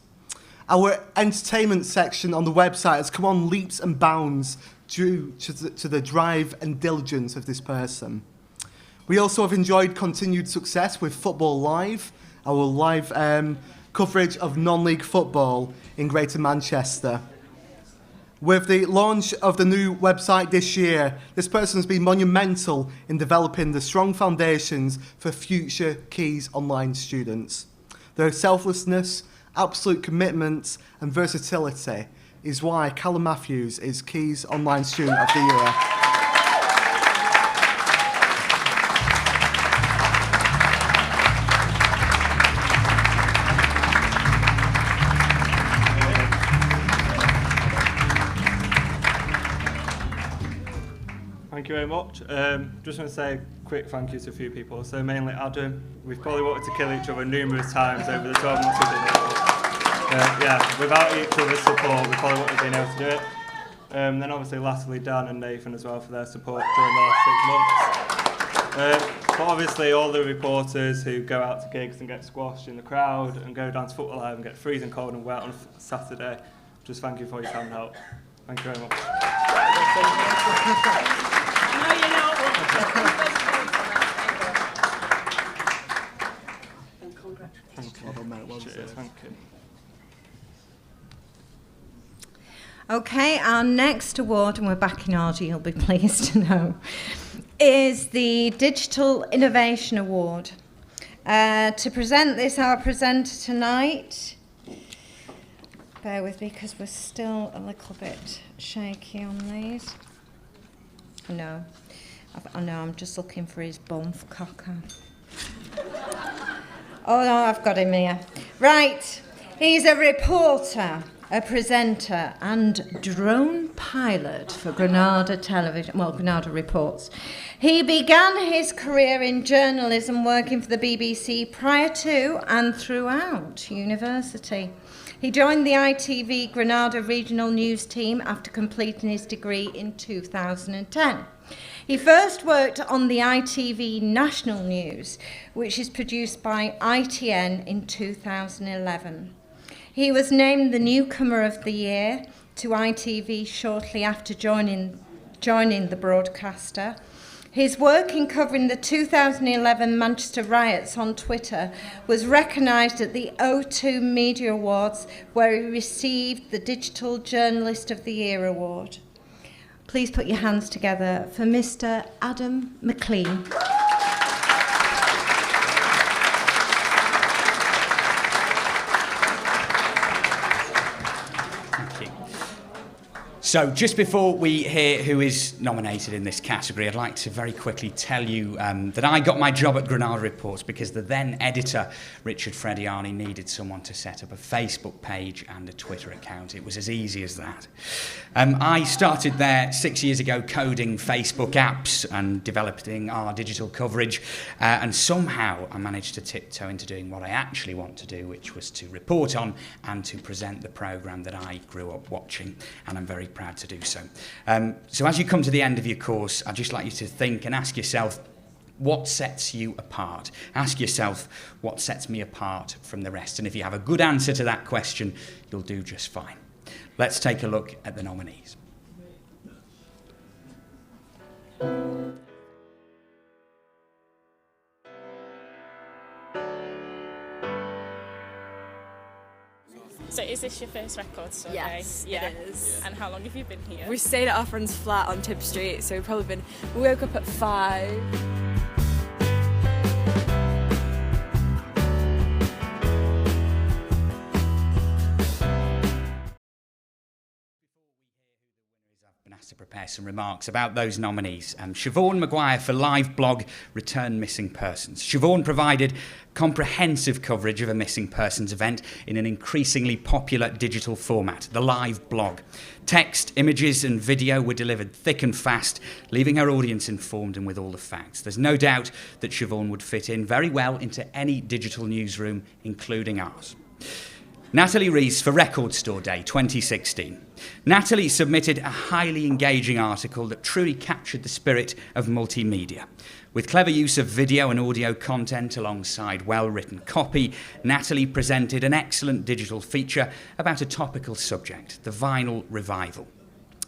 Our entertainment section on the website has come on leaps and bounds due to the drive and diligence of this person. We also have enjoyed continued success with Football Live, our live coverage of non-league football in Greater Manchester. With the launch of the new website this year, this person has been monumental in developing the strong foundations for future Quays Online students. Their selflessness, absolute commitment and versatility is why Callum Matthews is Quays Online Student of the Year. Thank you very much. Just want to say a quick thank you to a few people. So mainly Adam. We've probably wanted to kill each other numerous times over the 12 months we've been here. Yeah, without each other's support, we probably wouldn't have been able to do it. Then obviously lastly Dan and Nathan as well for their support during the last 6 months. But obviously all the reporters who go out to gigs and get squashed in the crowd and go down to Football Live and get freezing cold and wet on a Saturday, just thank you for your time and help. Thank you very much. Thank you. Okay, our next award, and we're back in order, you'll be pleased to know, is the Digital Innovation Award. To present this, our presenter tonight, bear with me because we're still a little bit shaky on these. No, I'm just looking for his bumf cocker. Oh no, I've got him here. Right, he's a reporter, a presenter and drone pilot for Granada Television, well, Granada Reports. He began his career in journalism working for the BBC prior to and throughout university. He joined the ITV Granada Regional News team after completing his degree in 2010. He first worked on the ITV National News, which is produced by ITN in 2011. He was named the Newcomer of the Year to ITV shortly after joining the broadcaster. His work in covering the 2011 Manchester riots on Twitter was recognised at the O2 Media Awards, where he received the Digital Journalist of the Year award. Please put your hands together for Mr. Adam McLean. So just before we hear who is nominated in this category, I'd like to very quickly tell you that I got my job at Granada Reports because the then editor, Richard Frediani, needed someone to set up a Facebook page and a Twitter account. It was as easy as that. I started there 6 years ago coding Facebook apps and developing our digital coverage, and somehow I managed to tiptoe into doing what I actually want to do, which was to report on and to present the programme that I grew up watching, and I'm very proud to do so. So as you come to the end of your course, I'd just like you to think and ask yourself, what sets you apart? Ask yourself, what sets me apart from the rest? And if you have a good answer to that question, you'll do just fine. Let's take a look at the nominees. So is this your first record store day? Yes, it is. And how long have you been here? We stayed at our friend's flat on Tib Street, so we woke up at 5. Been asked to prepare some remarks about those nominees. Siobhan Maguire for live blog Return Missing Persons. Siobhan provided comprehensive coverage of a missing persons event in an increasingly popular digital format, the live blog. Text, images and video were delivered thick and fast, leaving her audience informed and with all the facts. There's no doubt that Siobhan would fit in very well into any digital newsroom, including ours. Natalie Rees for Record Store Day 2016. Natalie submitted a highly engaging article that truly captured the spirit of multimedia. With clever use of video and audio content alongside well-written copy, Natalie presented an excellent digital feature about a topical subject, the vinyl revival.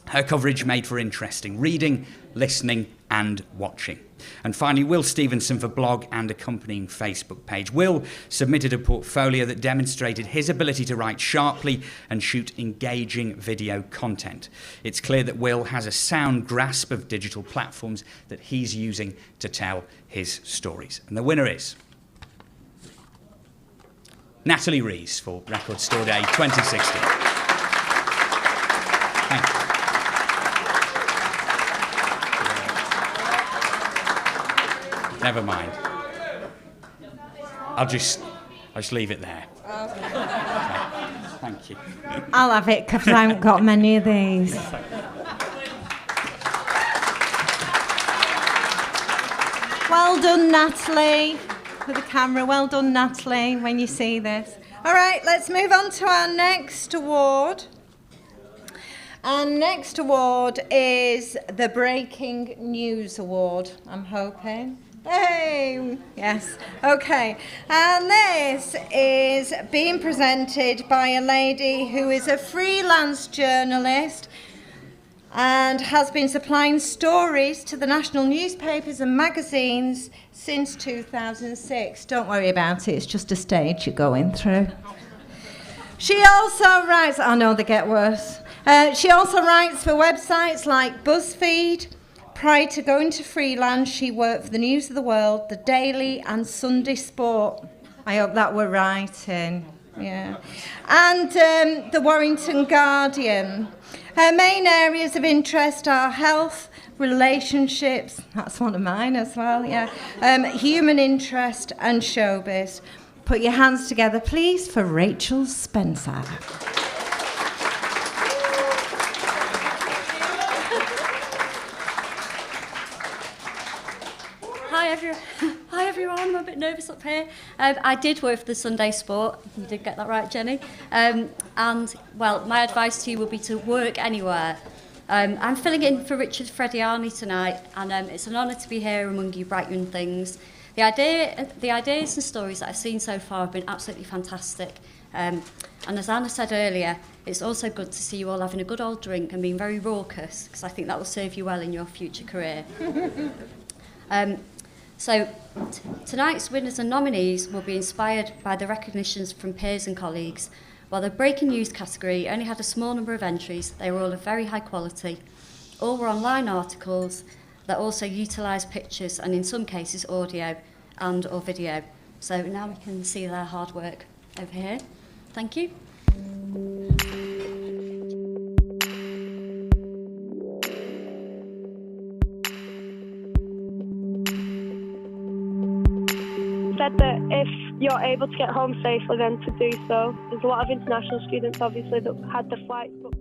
Her coverage made for interesting reading, listening and watching. And finally, Will Stevenson for blog and accompanying Facebook page. Will submitted a portfolio that demonstrated his ability to write sharply and shoot engaging video content. It's clear that Will has a sound grasp of digital platforms that he's using to tell his stories. And the winner is Natalie Rees for Record Store Day 2016. Thank you. Never mind. I'll just leave it there. Okay. Thank you. I'll have it because I haven't got many of these. Well done, Natalie, for the camera. Well done, Natalie, when you see this. All right, let's move on to our next award. Our next award is the Breaking News Award, I'm hoping. Hey, yes, okay. And this is being presented by a lady who is a freelance journalist and has been supplying stories to the national newspapers and magazines since 2006. Don't worry about it, it's just a stage you're going through. She also writes, oh no, they get worse. She also writes for websites like BuzzFeed. Prior to going to freelance, she worked for the News of the World, The Daily and Sunday Sport. I hope that we're writing, yeah. And the Warrington Guardian. Her main areas of interest are health, relationships, that's one of mine as well, yeah, human interest and showbiz. Put your hands together, please, for Rachel Spencer. Hi everyone, I'm a bit nervous up here. I did work for the Sunday Sport, you did get that right, Jenny. And, well, my advice to you would be to work anywhere. I'm filling in for Richard Frediani tonight, and it's an honour to be here among you bright young things. The ideas and stories that I've seen so far have been absolutely fantastic. And as Anna said earlier, it's also good to see you all having a good old drink and being very raucous, because I think that will serve you well in your future career. So tonight's winners and nominees will be inspired by the recognitions from peers and colleagues. While the breaking news category only had a small number of entries, they were all of very high quality. All were online articles that also utilised pictures and in some cases audio and or video. So now we can see their hard work over here. Thank you. said that if you're able to get home safely, then to do so. There's a lot of international students, obviously, that had the flights booked.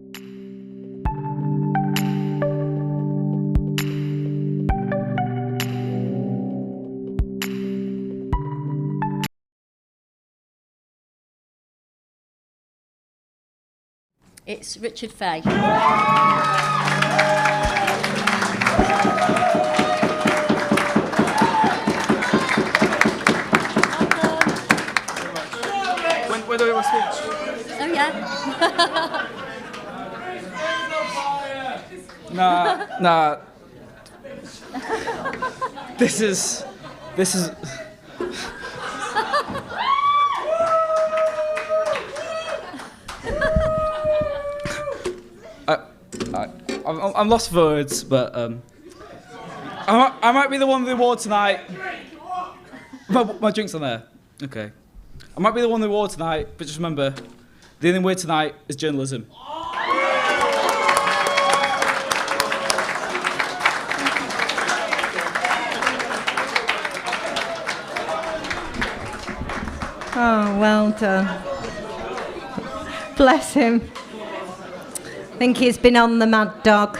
It's Richard Fay. When do we have a speech? Oh, yeah. Nah. This is. I'm lost for words, but I might be the one with the award tonight. My drink's on there. Okay. I might be the one with the award tonight, but just remember, the only word tonight is journalism. Oh, well done. Bless him. I think he's been on the mad dog.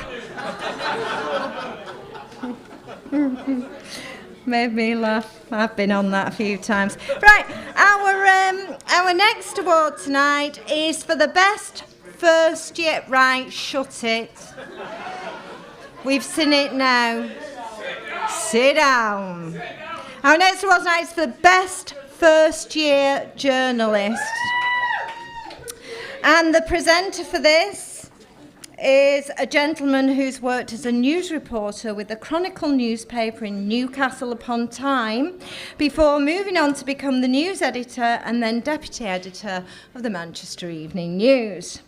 Made me laugh. I've been on that a few times. Right, our next award tonight is for the best first year. Right, shut it. We've seen it now. Sit down. Our next award tonight is for the best first year journalist. And the presenter for this is a gentleman who's worked as a news reporter with the Chronicle newspaper in Newcastle upon Tyne before moving on to become the news editor and then deputy editor of the Manchester Evening News.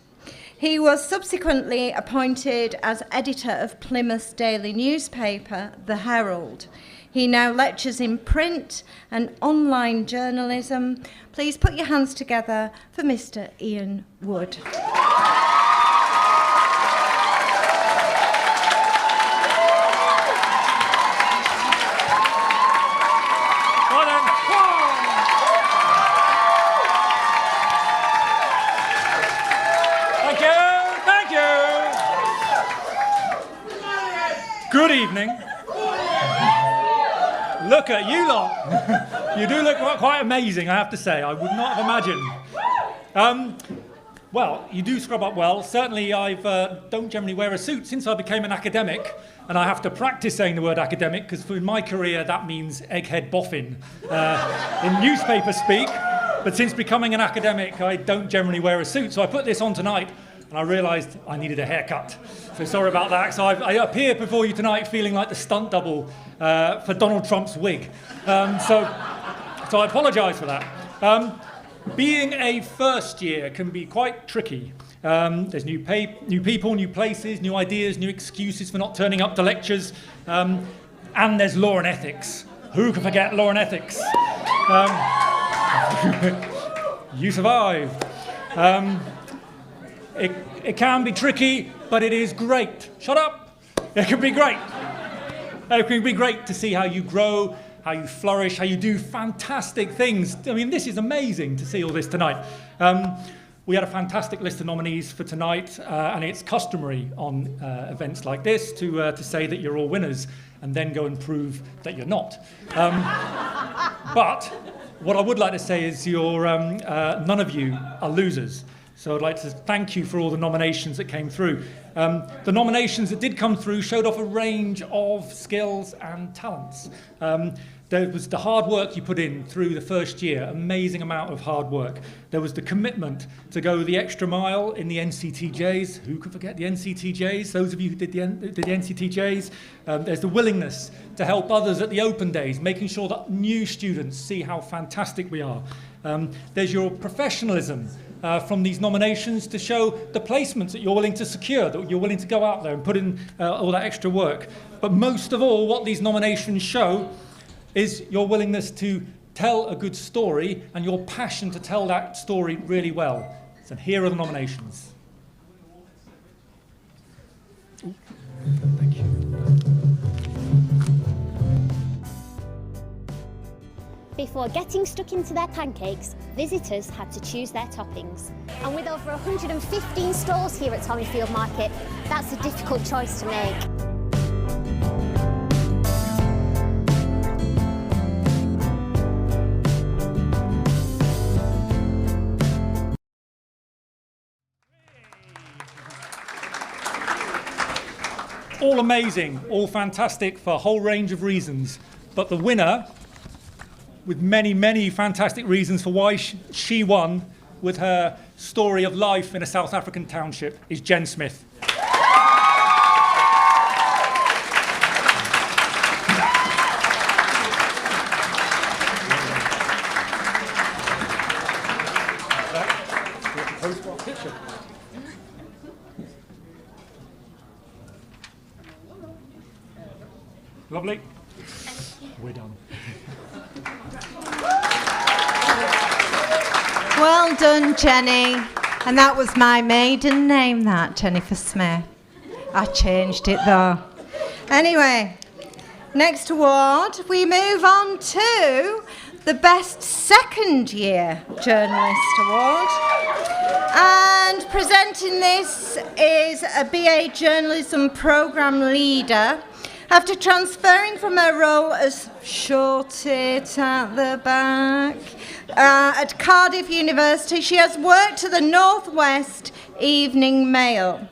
He was subsequently appointed as editor of Plymouth's daily newspaper, The Herald. He now lectures in print and online journalism. Please put your hands together for Mr. Ian Wood. Good evening. Look at you lot. You do look quite amazing, I have to say. I would not have imagined. Well, you do scrub up well. Certainly, I don't generally wear a suit since I became an academic, and I have to practice saying the word academic because in my career that means egghead boffin in newspaper speak. But since becoming an academic, I don't generally wear a suit, so I put this on tonight. And I realised I needed a haircut. So sorry about that. So I appear before you tonight feeling like the stunt double for Donald Trump's wig. So I apologise for that. Being a first year can be quite tricky. There's new people, new places, new ideas, new excuses for not turning up to lectures. And there's law and ethics. Who can forget law and ethics? You survived. It can be tricky, but it is great. Shut up! It can be great. It can be great to see how you grow, how you flourish, how you do fantastic things. I mean, this is amazing to see all this tonight. We had a fantastic list of nominees for tonight, and it's customary on events like this to say that you're all winners and then go and prove that you're not. But what I would like to say is none of you are losers. So I'd like to thank you for all the nominations that came through. The nominations that did come through showed off a range of skills and talents. There was the hard work you put in through the first year, amazing amount of hard work. There was the commitment to go the extra mile in the NCTJs. Who could forget the NCTJs? Those of you who did the NCTJs. There's the willingness to help others at the open days, making sure that new students see how fantastic we are. There's your professionalism from these nominations to show the placements that you're willing to secure, that you're willing to go out there and put in all that extra work. But most of all, what these nominations show is your willingness to tell a good story and your passion to tell that story really well. So here are the nominations. Thank you. Before getting stuck into their pancakes, visitors had to choose their toppings. And with over 115 stalls here at Tommyfield Market, that's a difficult choice to make. All amazing, all fantastic for a whole range of reasons. But the winner, with many, many fantastic reasons for why she won with her story of life in a South African township, is Jen Smith. Lovely. We're done. Well done, Jenny. And that was my maiden name, that, Jennifer Smith. I changed it, though. Anyway, next award, we move on to the Best Second Year Journalist Award. And presenting this is a BA Journalism Programme Leader. After transferring from her role as short-it at the back at Cardiff University, she has worked at the North West Evening Mail,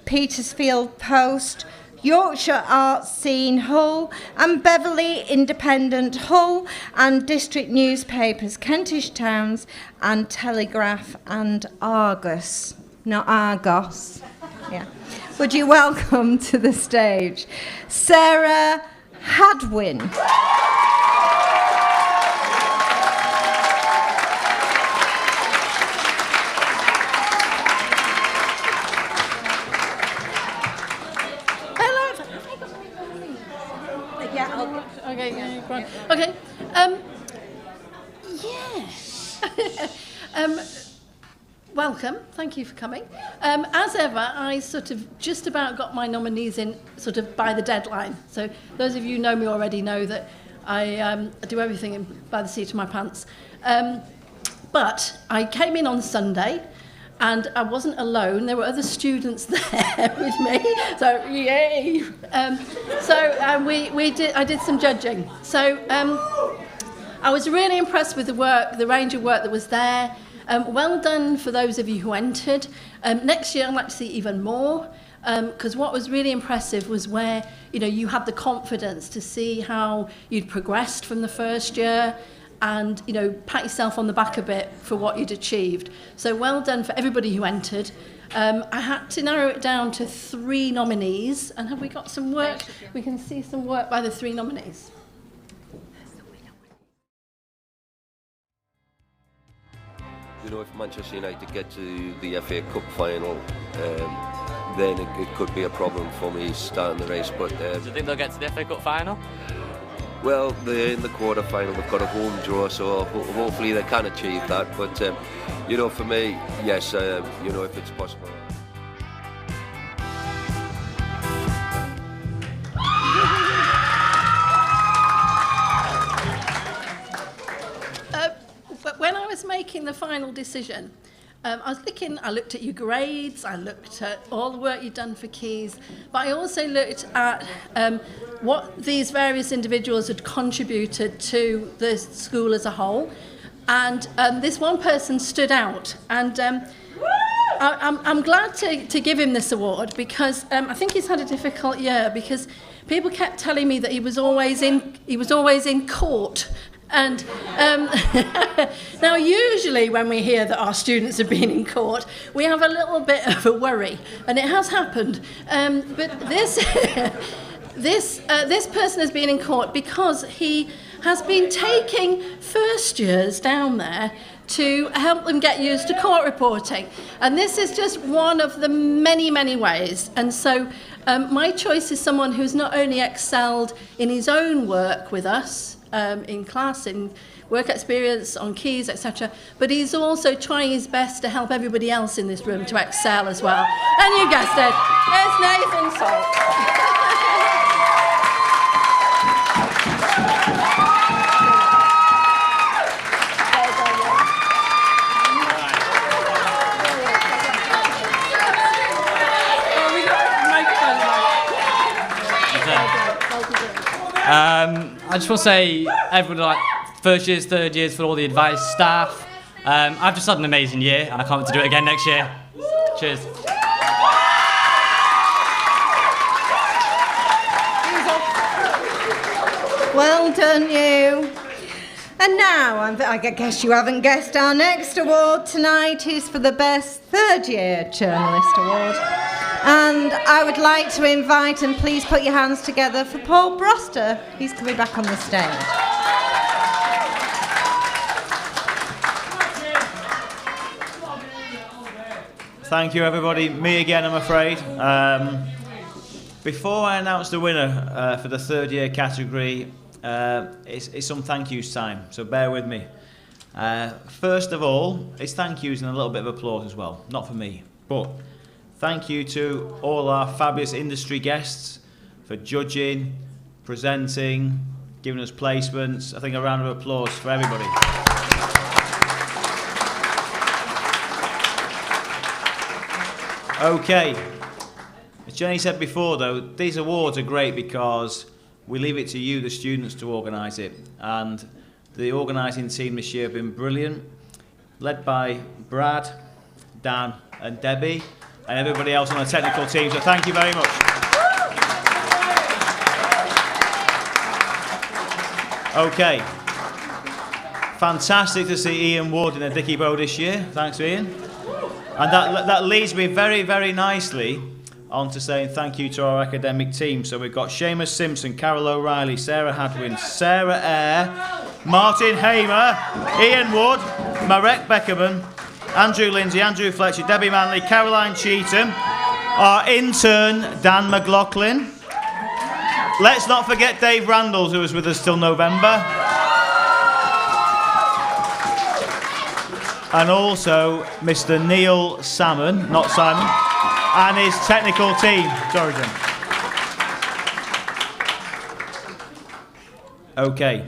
Petersfield Post, Yorkshire Arts Scene Hull and Beverley Independent Hull and district newspapers Kentish Towns and Telegraph and Argus, not Argos. Yeah. Would you welcome to the stage Sarah Hadwin. Hello. Yeah. Okay. Right. Okay. Yeah. Welcome, thank you for coming. As ever, I sort of just about got my nominees in sort of by the deadline. So those of you who know me already know that I do everything by the seat of my pants. But I came in on Sunday and I wasn't alone. There were other students there with me, so yay. I did some judging. So I was really impressed with the range of work that was there. Well done for those of you who entered. Next year I'd like to see even more, because what was really impressive was where you had the confidence to see how you'd progressed from the first year and pat yourself on the back a bit for what you'd achieved. So well done for everybody who entered. I had to narrow it down to 3 nominees, and have we got some work? We can see some work by the 3 nominees. If Manchester United get to the FA Cup final, then it could be a problem for me starting the race. But do you think they'll get to the FA Cup final? Well, they're in the quarter-final. They've got a home draw, so hopefully they can achieve that. But for me, yes, if it's possible. When I was making the final decision, I looked at your grades, I looked at all the work you'd done for Quays, but I also looked at what these various individuals had contributed to the school as a whole. And this one person stood out. And I'm glad to give him this award because I think he's had a difficult year because people kept telling me that he was always in court. And now usually when we hear that our students have been in court, we have a little bit of a worry, and it has happened. But this person has been in court because he has been taking first years down there to help them get used to court reporting. And this is just one of the many, many ways. And so my choice is someone who's not only excelled in his own work with us, in class, in work experience, on Quays, etc., but he's also trying his best to help everybody else in this room to excel as well. And you guessed it, it's Nathan Salt. I just want to say, everyone, like first years, third years, for all the advice, staff. I've just had an amazing year, and I can't wait to do it again next year. Cheers. Well done, you. And now, I guess you haven't guessed, our next award tonight is for the Best Third Year Journalist Award. And I would like to invite, and please put your hands together for Paul Broster. He's coming back on the stage. Thank you, everybody. Me again, I'm afraid. Before I announce the winner for the third year category, it's some thank yous time, so bear with me. First of all, it's thank yous and a little bit of applause as well. Not for me, but thank you to all our fabulous industry guests for judging, presenting, giving us placements. I think a round of applause for everybody. Okay, as Jenny said before though, these awards are great because we leave it to you, the students, to organise it. And the organising team this year have been brilliant, led by Brad, Dan and Debbie, and everybody else on the technical team, so thank you very much. Okay, fantastic to see Ian Ward in a Dickie Bow this year, thanks Ian. And that leads me very, very nicely on to saying thank you to our academic team. So we've got Seamus Simpson, Carol O'Reilly, Sarah Hadwin, Sarah Eyre, Martin Hamer, Ian Wood, Marek Beckerman, Andrew Lindsay, Andrew Fletcher, Debbie Manley, Caroline Cheetham, our intern Dan McLaughlin. Let's not forget Dave Randalls, who was with us till November. And also Mr. Neil Salmon, not Simon, and his technical team. Sorry, Jim. Okay.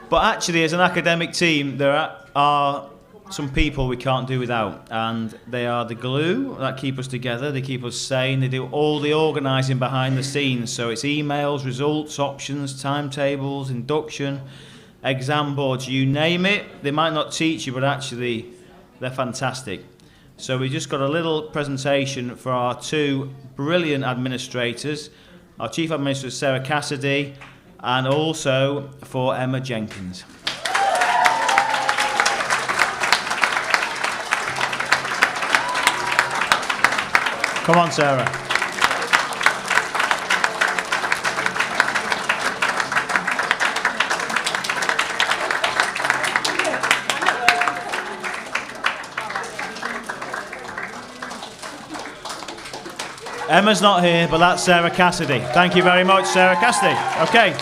But actually, as an academic team, there are some people we can't do without, and they are the glue that keep us together, they keep us sane, they do all the organising behind the scenes, so it's emails, results, options, timetables, induction, exam boards, you name it. They might not teach you, but actually they're fantastic. So we just got a little presentation for our two brilliant administrators, our Chief Administrator Sarah Cassidy, and also for Emma Jenkins. Come on, Sarah. Emma's not here, but that's Sarah Cassidy. Thank you very much, Sarah Cassidy. Okay.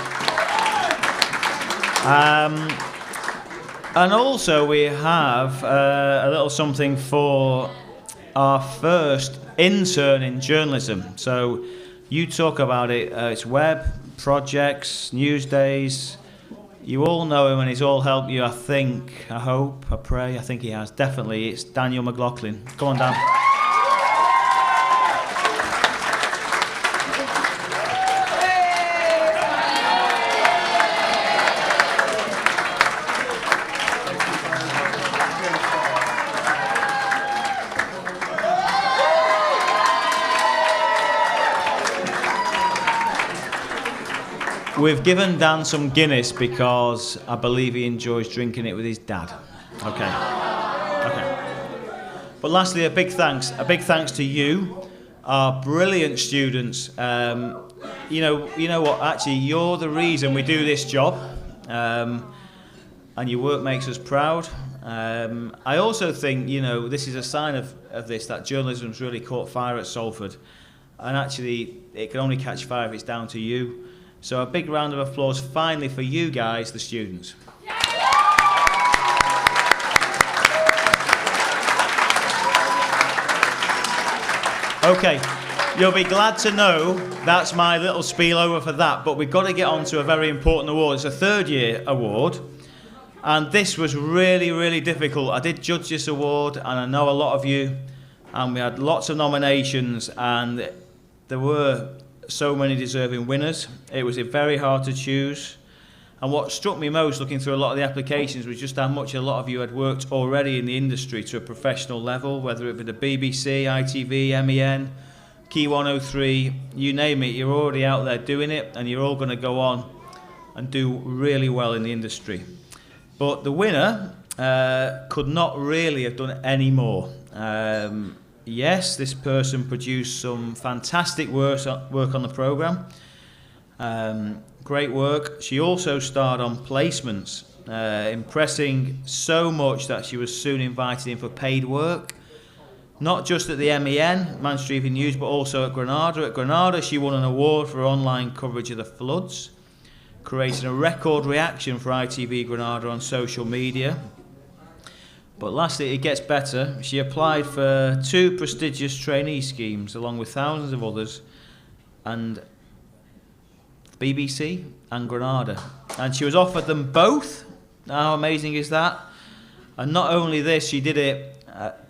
And also we have a little something for our first intern in journalism. So you talk about it, it's web, projects, news days. You all know him and he's all helped you, I think, I hope, I pray, I think he has. Definitely, it's Daniel McLaughlin. Come on, Dan. We've given Dan some Guinness because I believe he enjoys drinking it with his dad. Okay. But lastly, a big thanks to you, our brilliant students. You know what? Actually, you're the reason we do this job, and your work makes us proud. I also think this is a sign of this, that journalism's really caught fire at Salford, and actually it can only catch fire if it's down to you. So a big round of applause finally for you guys, the students. Okay, you'll be glad to know that's my little spiel over for that, but we've got to get on to a very important award. It's a third year award, and this was really, really difficult. I did judge this award, and I know a lot of you, and we had lots of nominations, and there were so many deserving winners. It was very hard to choose. And what struck me most looking through a lot of the applications was just how much a lot of you had worked already in the industry to a professional level, whether it be the BBC, ITV, MEN, Key 103, you name it, you're already out there doing it, and you're all going to go on and do really well in the industry. But the winner could not really have done any more. Yes, this person produced some fantastic work on the programme. Great work. She also starred on placements, impressing so much that she was soon invited in for paid work. Not just at the MEN, Manchester Evening News, but also at Granada. At Granada, she won an award for online coverage of the floods, creating a record reaction for ITV Granada on social media. But lastly, it gets better. She applied for 2 prestigious trainee schemes, along with thousands of others, and BBC and Granada. And she was offered them both. How amazing is that? And not only this, she did it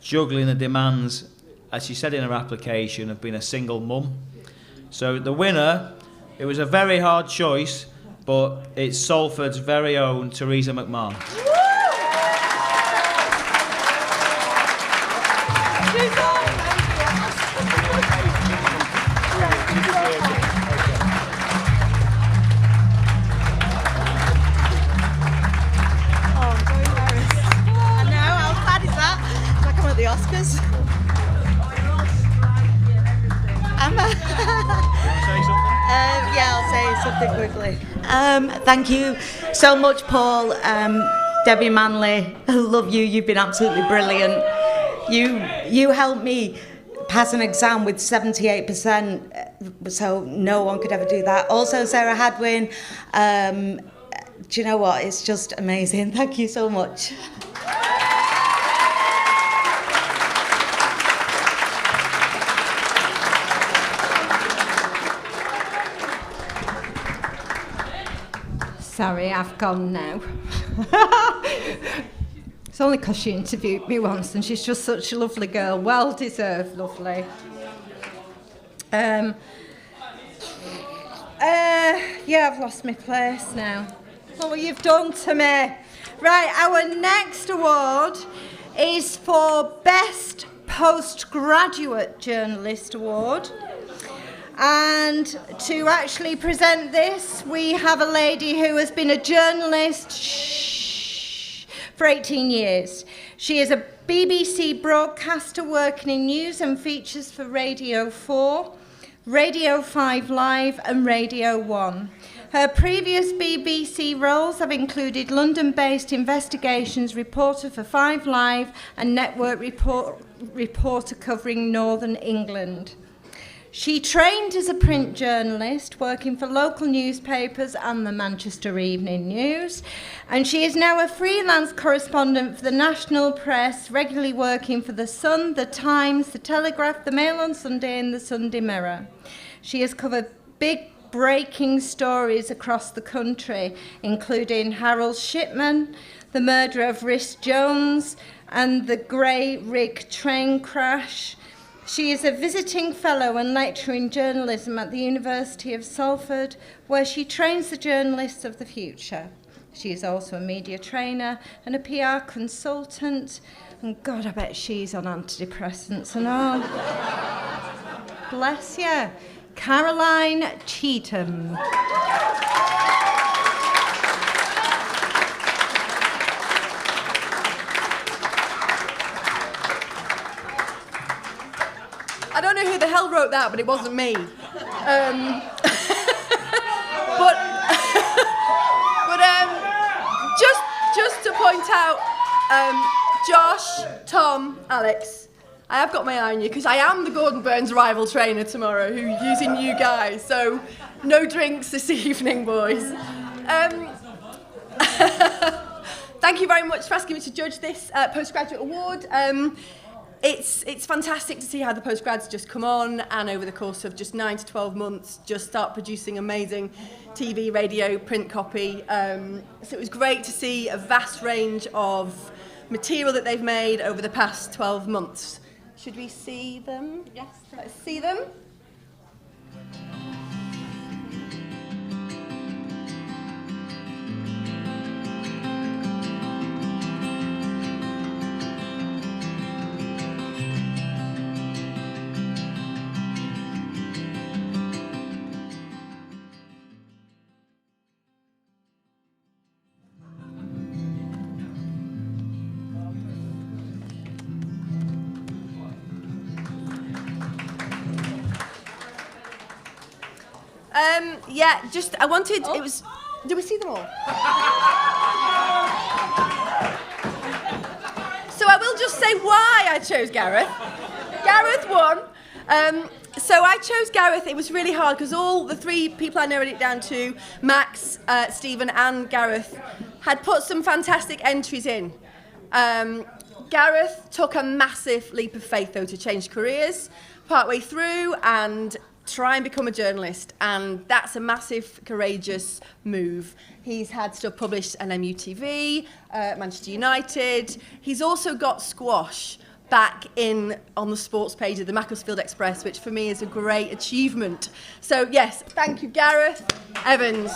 juggling the demands, as she said in her application, of being a single mum. So the winner, it was a very hard choice, but it's Salford's very own Teresa McMahon. Oscars. Yeah, I'll say something quickly. Thank you so much, Paul. Debbie Manley, I love you. You've been absolutely brilliant. You helped me pass an exam with 78%, so no one could ever do that. Also, Sarah Hadwin. Do you know what? It's just amazing. Thank you so much. Sorry, I've gone now. It's only because she interviewed me once and she's just such a lovely girl. Well deserved, lovely. Yeah, I've lost my place now. Look what you've done to me. Right, our next award is for Best Postgraduate Journalist Award. And to actually present this, we have a lady who has been a journalist for 18 years. She is a BBC broadcaster working in news and features for Radio 4, Radio 5 Live and Radio 1. Her previous BBC roles have included London-based investigations reporter for 5 Live and network reporter covering Northern England. She trained as a print journalist, working for local newspapers and the Manchester Evening News, and she is now a freelance correspondent for the national press, regularly working for The Sun, The Times, The Telegraph, The Mail on Sunday and The Sunday Mirror. She has covered big breaking stories across the country, including Harold Shipman, the murder of Rhys Jones, and the Grey Rig train crash. She is a visiting fellow and lecturer in journalism at the University of Salford, where she trains the journalists of the future. She is also a media trainer and a PR consultant. And God, I bet she's on antidepressants and all. Bless you. Caroline Cheetham. I don't know who the hell wrote that, but it wasn't me. Just to point out, Josh, Tom, Alex, I have got my eye on you because I am the Gordon Burns rival trainer tomorrow, who's using you guys. So no drinks this evening, boys. Thank you very much for asking me to judge this postgraduate award. It's fantastic to see how the postgrads just come on and over the course of just 9 to 12 months just start producing amazing TV, radio, print copy. So it was great to see a vast range of material that they've made over the past 12 months. Should we see them? Yes. Let's see them. Yeah, just, I wanted, it was, did we see them all? So I will just say why I chose Gareth. Gareth won. So I chose Gareth. It was really hard because all the three people I narrowed it down to, Max, Stephen and Gareth, had put some fantastic entries in. Gareth took a massive leap of faith, though, to change careers partway through and try and become a journalist, and that's a massive, courageous move. He's had stuff published at MUTV, Manchester United. He's also got squash back in on the sports page of the Macclesfield Express, which for me is a great achievement. So yes, thank you, Gareth Evans.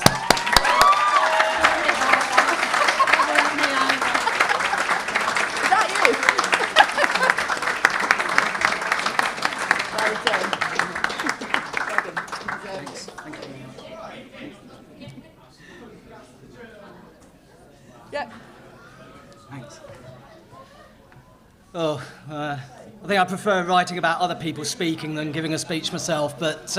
Oh, I think I prefer writing about other people speaking than giving a speech myself, but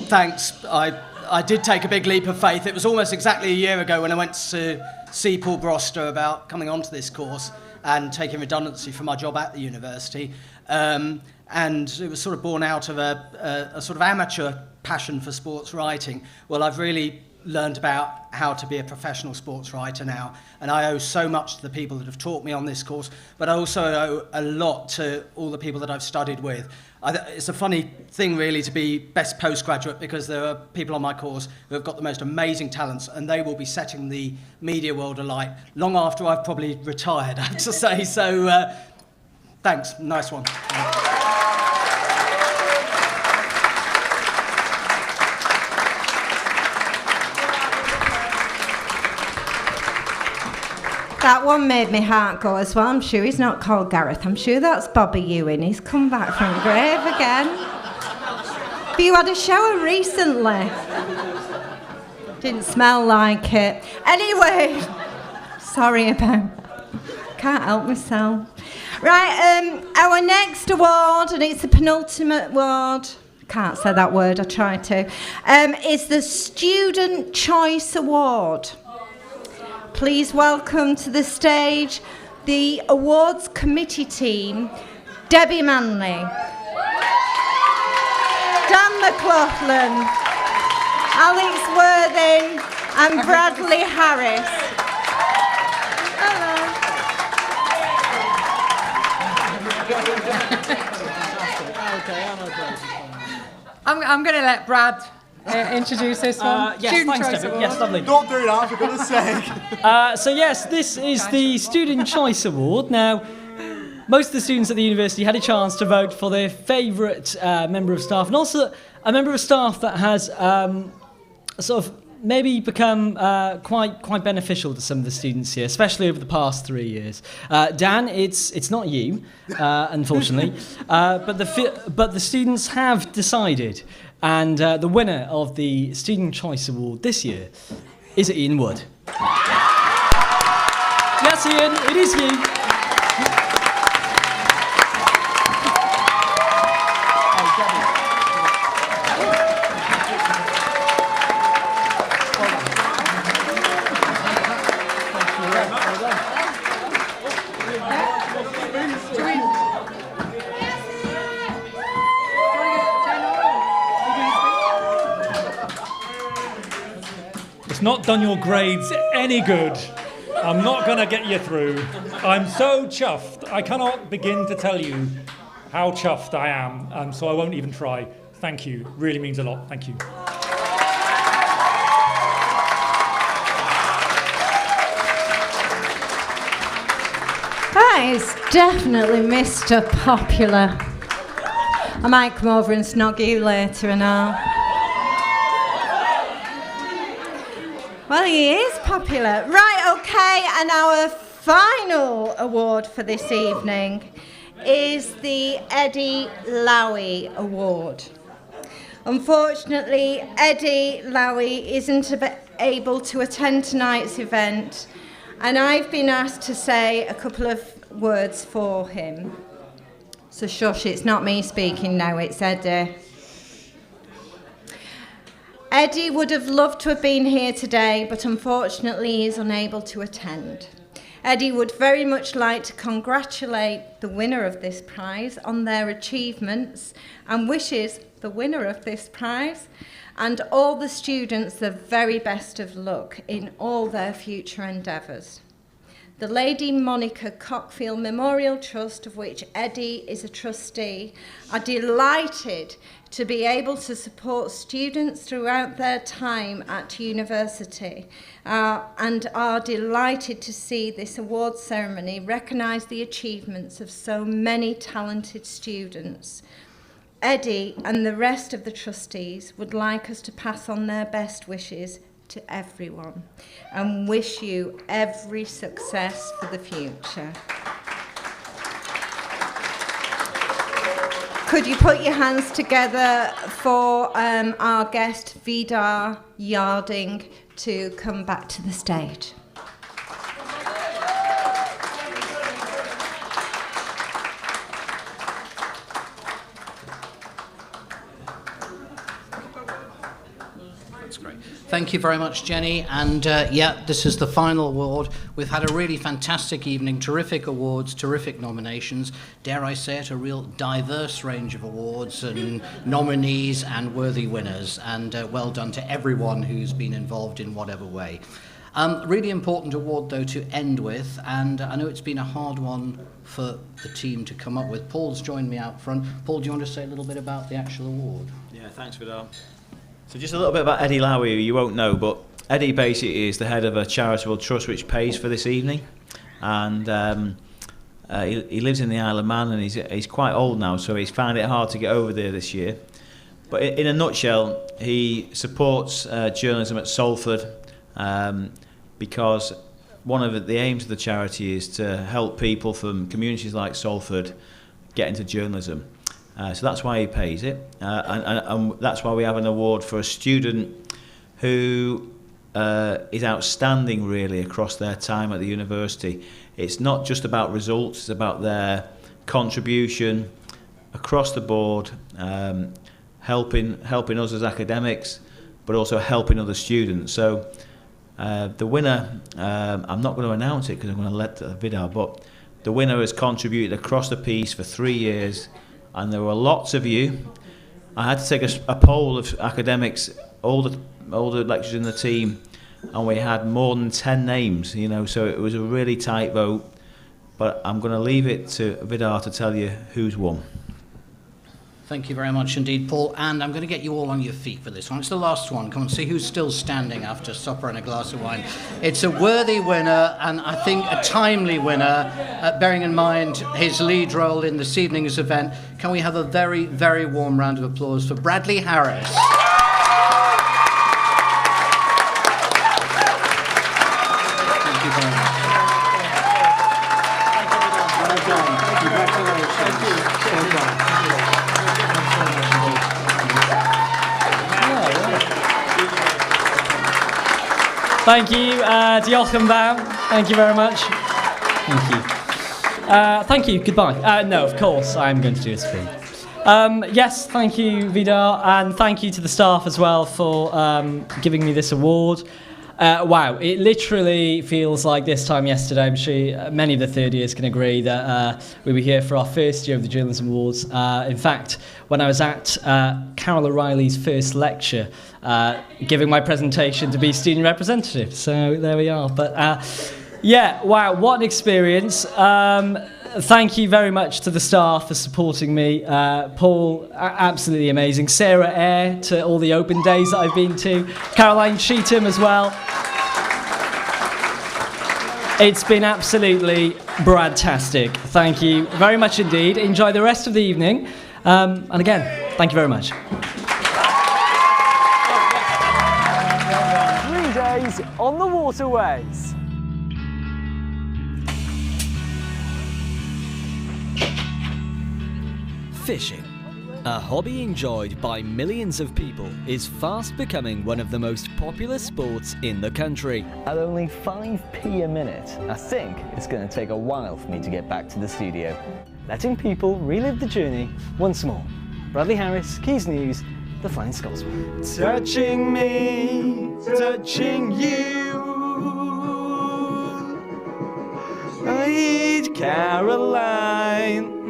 thanks. I did take a big leap of faith. It was almost exactly a year ago when I went to see Paul Broster about coming onto this course and taking redundancy from my job at the university. And it was sort of born out of a sort of amateur passion for sports writing. Well, I've really learned about how to be a professional sports writer now, and I owe so much to the people that have taught me on this course, but I also owe a lot to all the people that I've studied with. It's a funny thing really to be best postgraduate, because there are people on my course who have got the most amazing talents, and they will be setting the media world alight long after I've probably retired, I have to say. So thanks, nice one. That one made my heart go as well. I'm sure he's not called Gareth. I'm sure that's Bobby Ewing. He's come back from grave again. But you had a shower recently. Didn't smell like it. Anyway, sorry about it. Can't help myself. Right, our next award, and it's the penultimate award. Can't say that word, I tried to. Is the Student Choice Award. Please welcome to the stage the awards committee team, Debbie Manley, Dan McLaughlin, Alex Worthing and Bradley Harris. Hello. I'm going to let Brad introduce this one. Yes, Student thanks, Choice Debbie. Award. Yes, lovely. Don't do that, for goodness sake. So yes, this is the Student Choice Award. Now, most of the students at the university had a chance to vote for their favourite member of staff, and also a member of staff that has sort of maybe become quite beneficial to some of the students here, especially over the past 3 years. Dan, it's not you, unfortunately, but the students have decided. And the winner of the Student Choice Award this year is Ian Wood. Yes, Ian, it is you. Not done your grades any good. I'm not going to get you through. I'm so chuffed. I cannot begin to tell you how chuffed I am, so I won't even try. Thank you. Really means a lot. Thank you. That is definitely Mr. Popular. I might come over and snog you later and all. Well, he is popular. Right, okay, and our final award for this evening is the Eddie Lowy Award. Unfortunately, Eddie Lowy isn't able to attend tonight's event, and I've been asked to say a couple of words for him. So shush, it's not me speaking now, it's Eddie. Eddie would have loved to have been here today, but unfortunately he is unable to attend. Eddie would very much like to congratulate the winner of this prize on their achievements and wishes the winner of this prize and all the students the very best of luck in all their future endeavours. The Lady Monica Cockfield Memorial Trust, of which Eddie is a trustee, are delighted to be able to support students throughout their time at university and are delighted to see this awards ceremony recognise the achievements of so many talented students. Eddie and the rest of the trustees would like us to pass on their best wishes to everyone and wish you every success for the future. Could you put your hands together for our guest Vidar Yarding to come back to the stage? Thank you very much, Jenny. And yeah, this is the final award. We've had a really fantastic evening, terrific awards, terrific nominations. Dare I say it, a real diverse range of awards and nominees and worthy winners. And well done to everyone who's been involved in whatever way. Really important award, though, to end with. And I know it's been a hard one for the team to come up with. Paul's joined me out front. Paul, do you want to say a little bit about the actual award? Yeah, thanks, Vidal. So just a little bit about Eddie Lowy, who you won't know, but Eddie basically is the head of a charitable trust which pays for this evening, and he lives in the Isle of Man, and he's quite old now, so he's found it hard to get over there this year. But in a nutshell, he supports journalism at Salford because one of the aims of the charity is to help people from communities like Salford get into journalism. So that's why he pays it, and that's why we have an award for a student who is outstanding really across their time at the university. It's not just about results, it's about their contribution across the board, helping us as academics, but also helping other students. So the winner, I'm not going to announce it because I'm going to let Vidal, but the winner has contributed across the piece for 3 years. And there were lots of you. I had to take a poll of academics, all the lecturers in the team, and we had more than 10 names, you know, so it was a really tight vote. But I'm going to leave it to Vidar to tell you who's won. Thank you very much indeed, Paul. And I'm going to get you all on your feet for this one. It's the last one. Come on, see who's still standing after supper and a glass of wine. It's a worthy winner, and I think a timely winner, bearing in mind his lead role in this evening's event. Can we have a very, very warm round of applause for Bradley Harris? Thank you very much. Well done. Congratulations. Well done. Thank you, Diolch Bam. Thank you very much. Thank you. Thank you. Goodbye. No, of course, I'm going to do a speech. Yes, thank you, Vidar, and thank you to the staff as well for giving me this award. Wow, it literally feels like this time yesterday. I'm sure many of the third years can agree that we were here for our first year of the Journalism Awards. In fact, when I was at Carol O'Reilly's first lecture, giving my presentation to be student representative. So there we are. But yeah, wow, what an experience. Thank you very much to the staff for supporting me. Paul, absolutely amazing. Sarah Eyre, to all the open days that I've been to. Caroline Cheetham as well. It's been absolutely bradtastic. Thank you very much indeed. Enjoy the rest of the evening. And again, thank you very much. 3 days on the waterways. Fishing, a hobby enjoyed by millions of people, is fast becoming one of the most popular sports in the country. At only 5p a minute, I think it's going to take a while for me to get back to the studio. Letting people relive the journey once more. Bradley Harris, Quays News, the Flying Scotsman. Touching me, touching you. Each Caroline.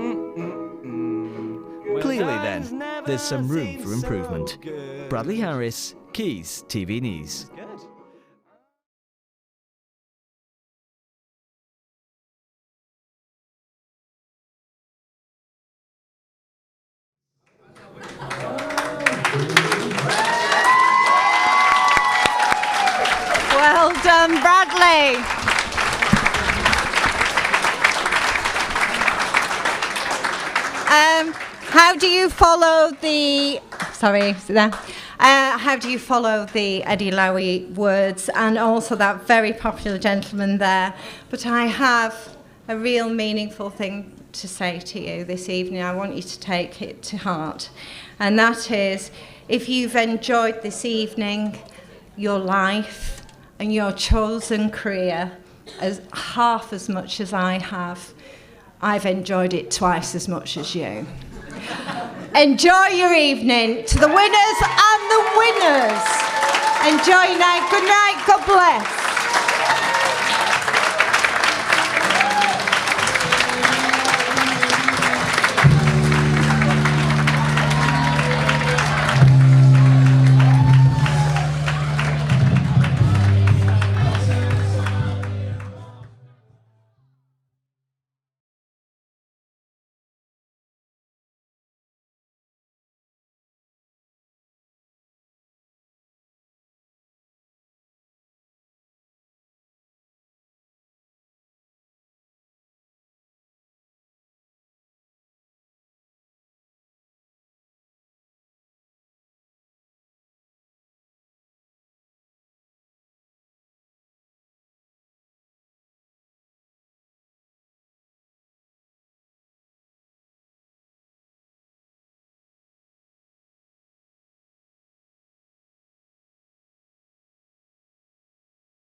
Clearly then, there's some room for improvement. Bradley Harris, Quays TV News. Well done, Bradley. How do you follow the... Sorry, is it there? How do you follow the Eddie Lowy words and also that very popular gentleman there? But I have a real meaningful thing to say to you this evening. I want you to take it to heart. And that is, if you've enjoyed this evening, your life and your chosen career as half as much as I have, I've enjoyed it twice as much as you. Enjoy your evening. To the winners and the winners. Enjoy your night. Good night. God bless.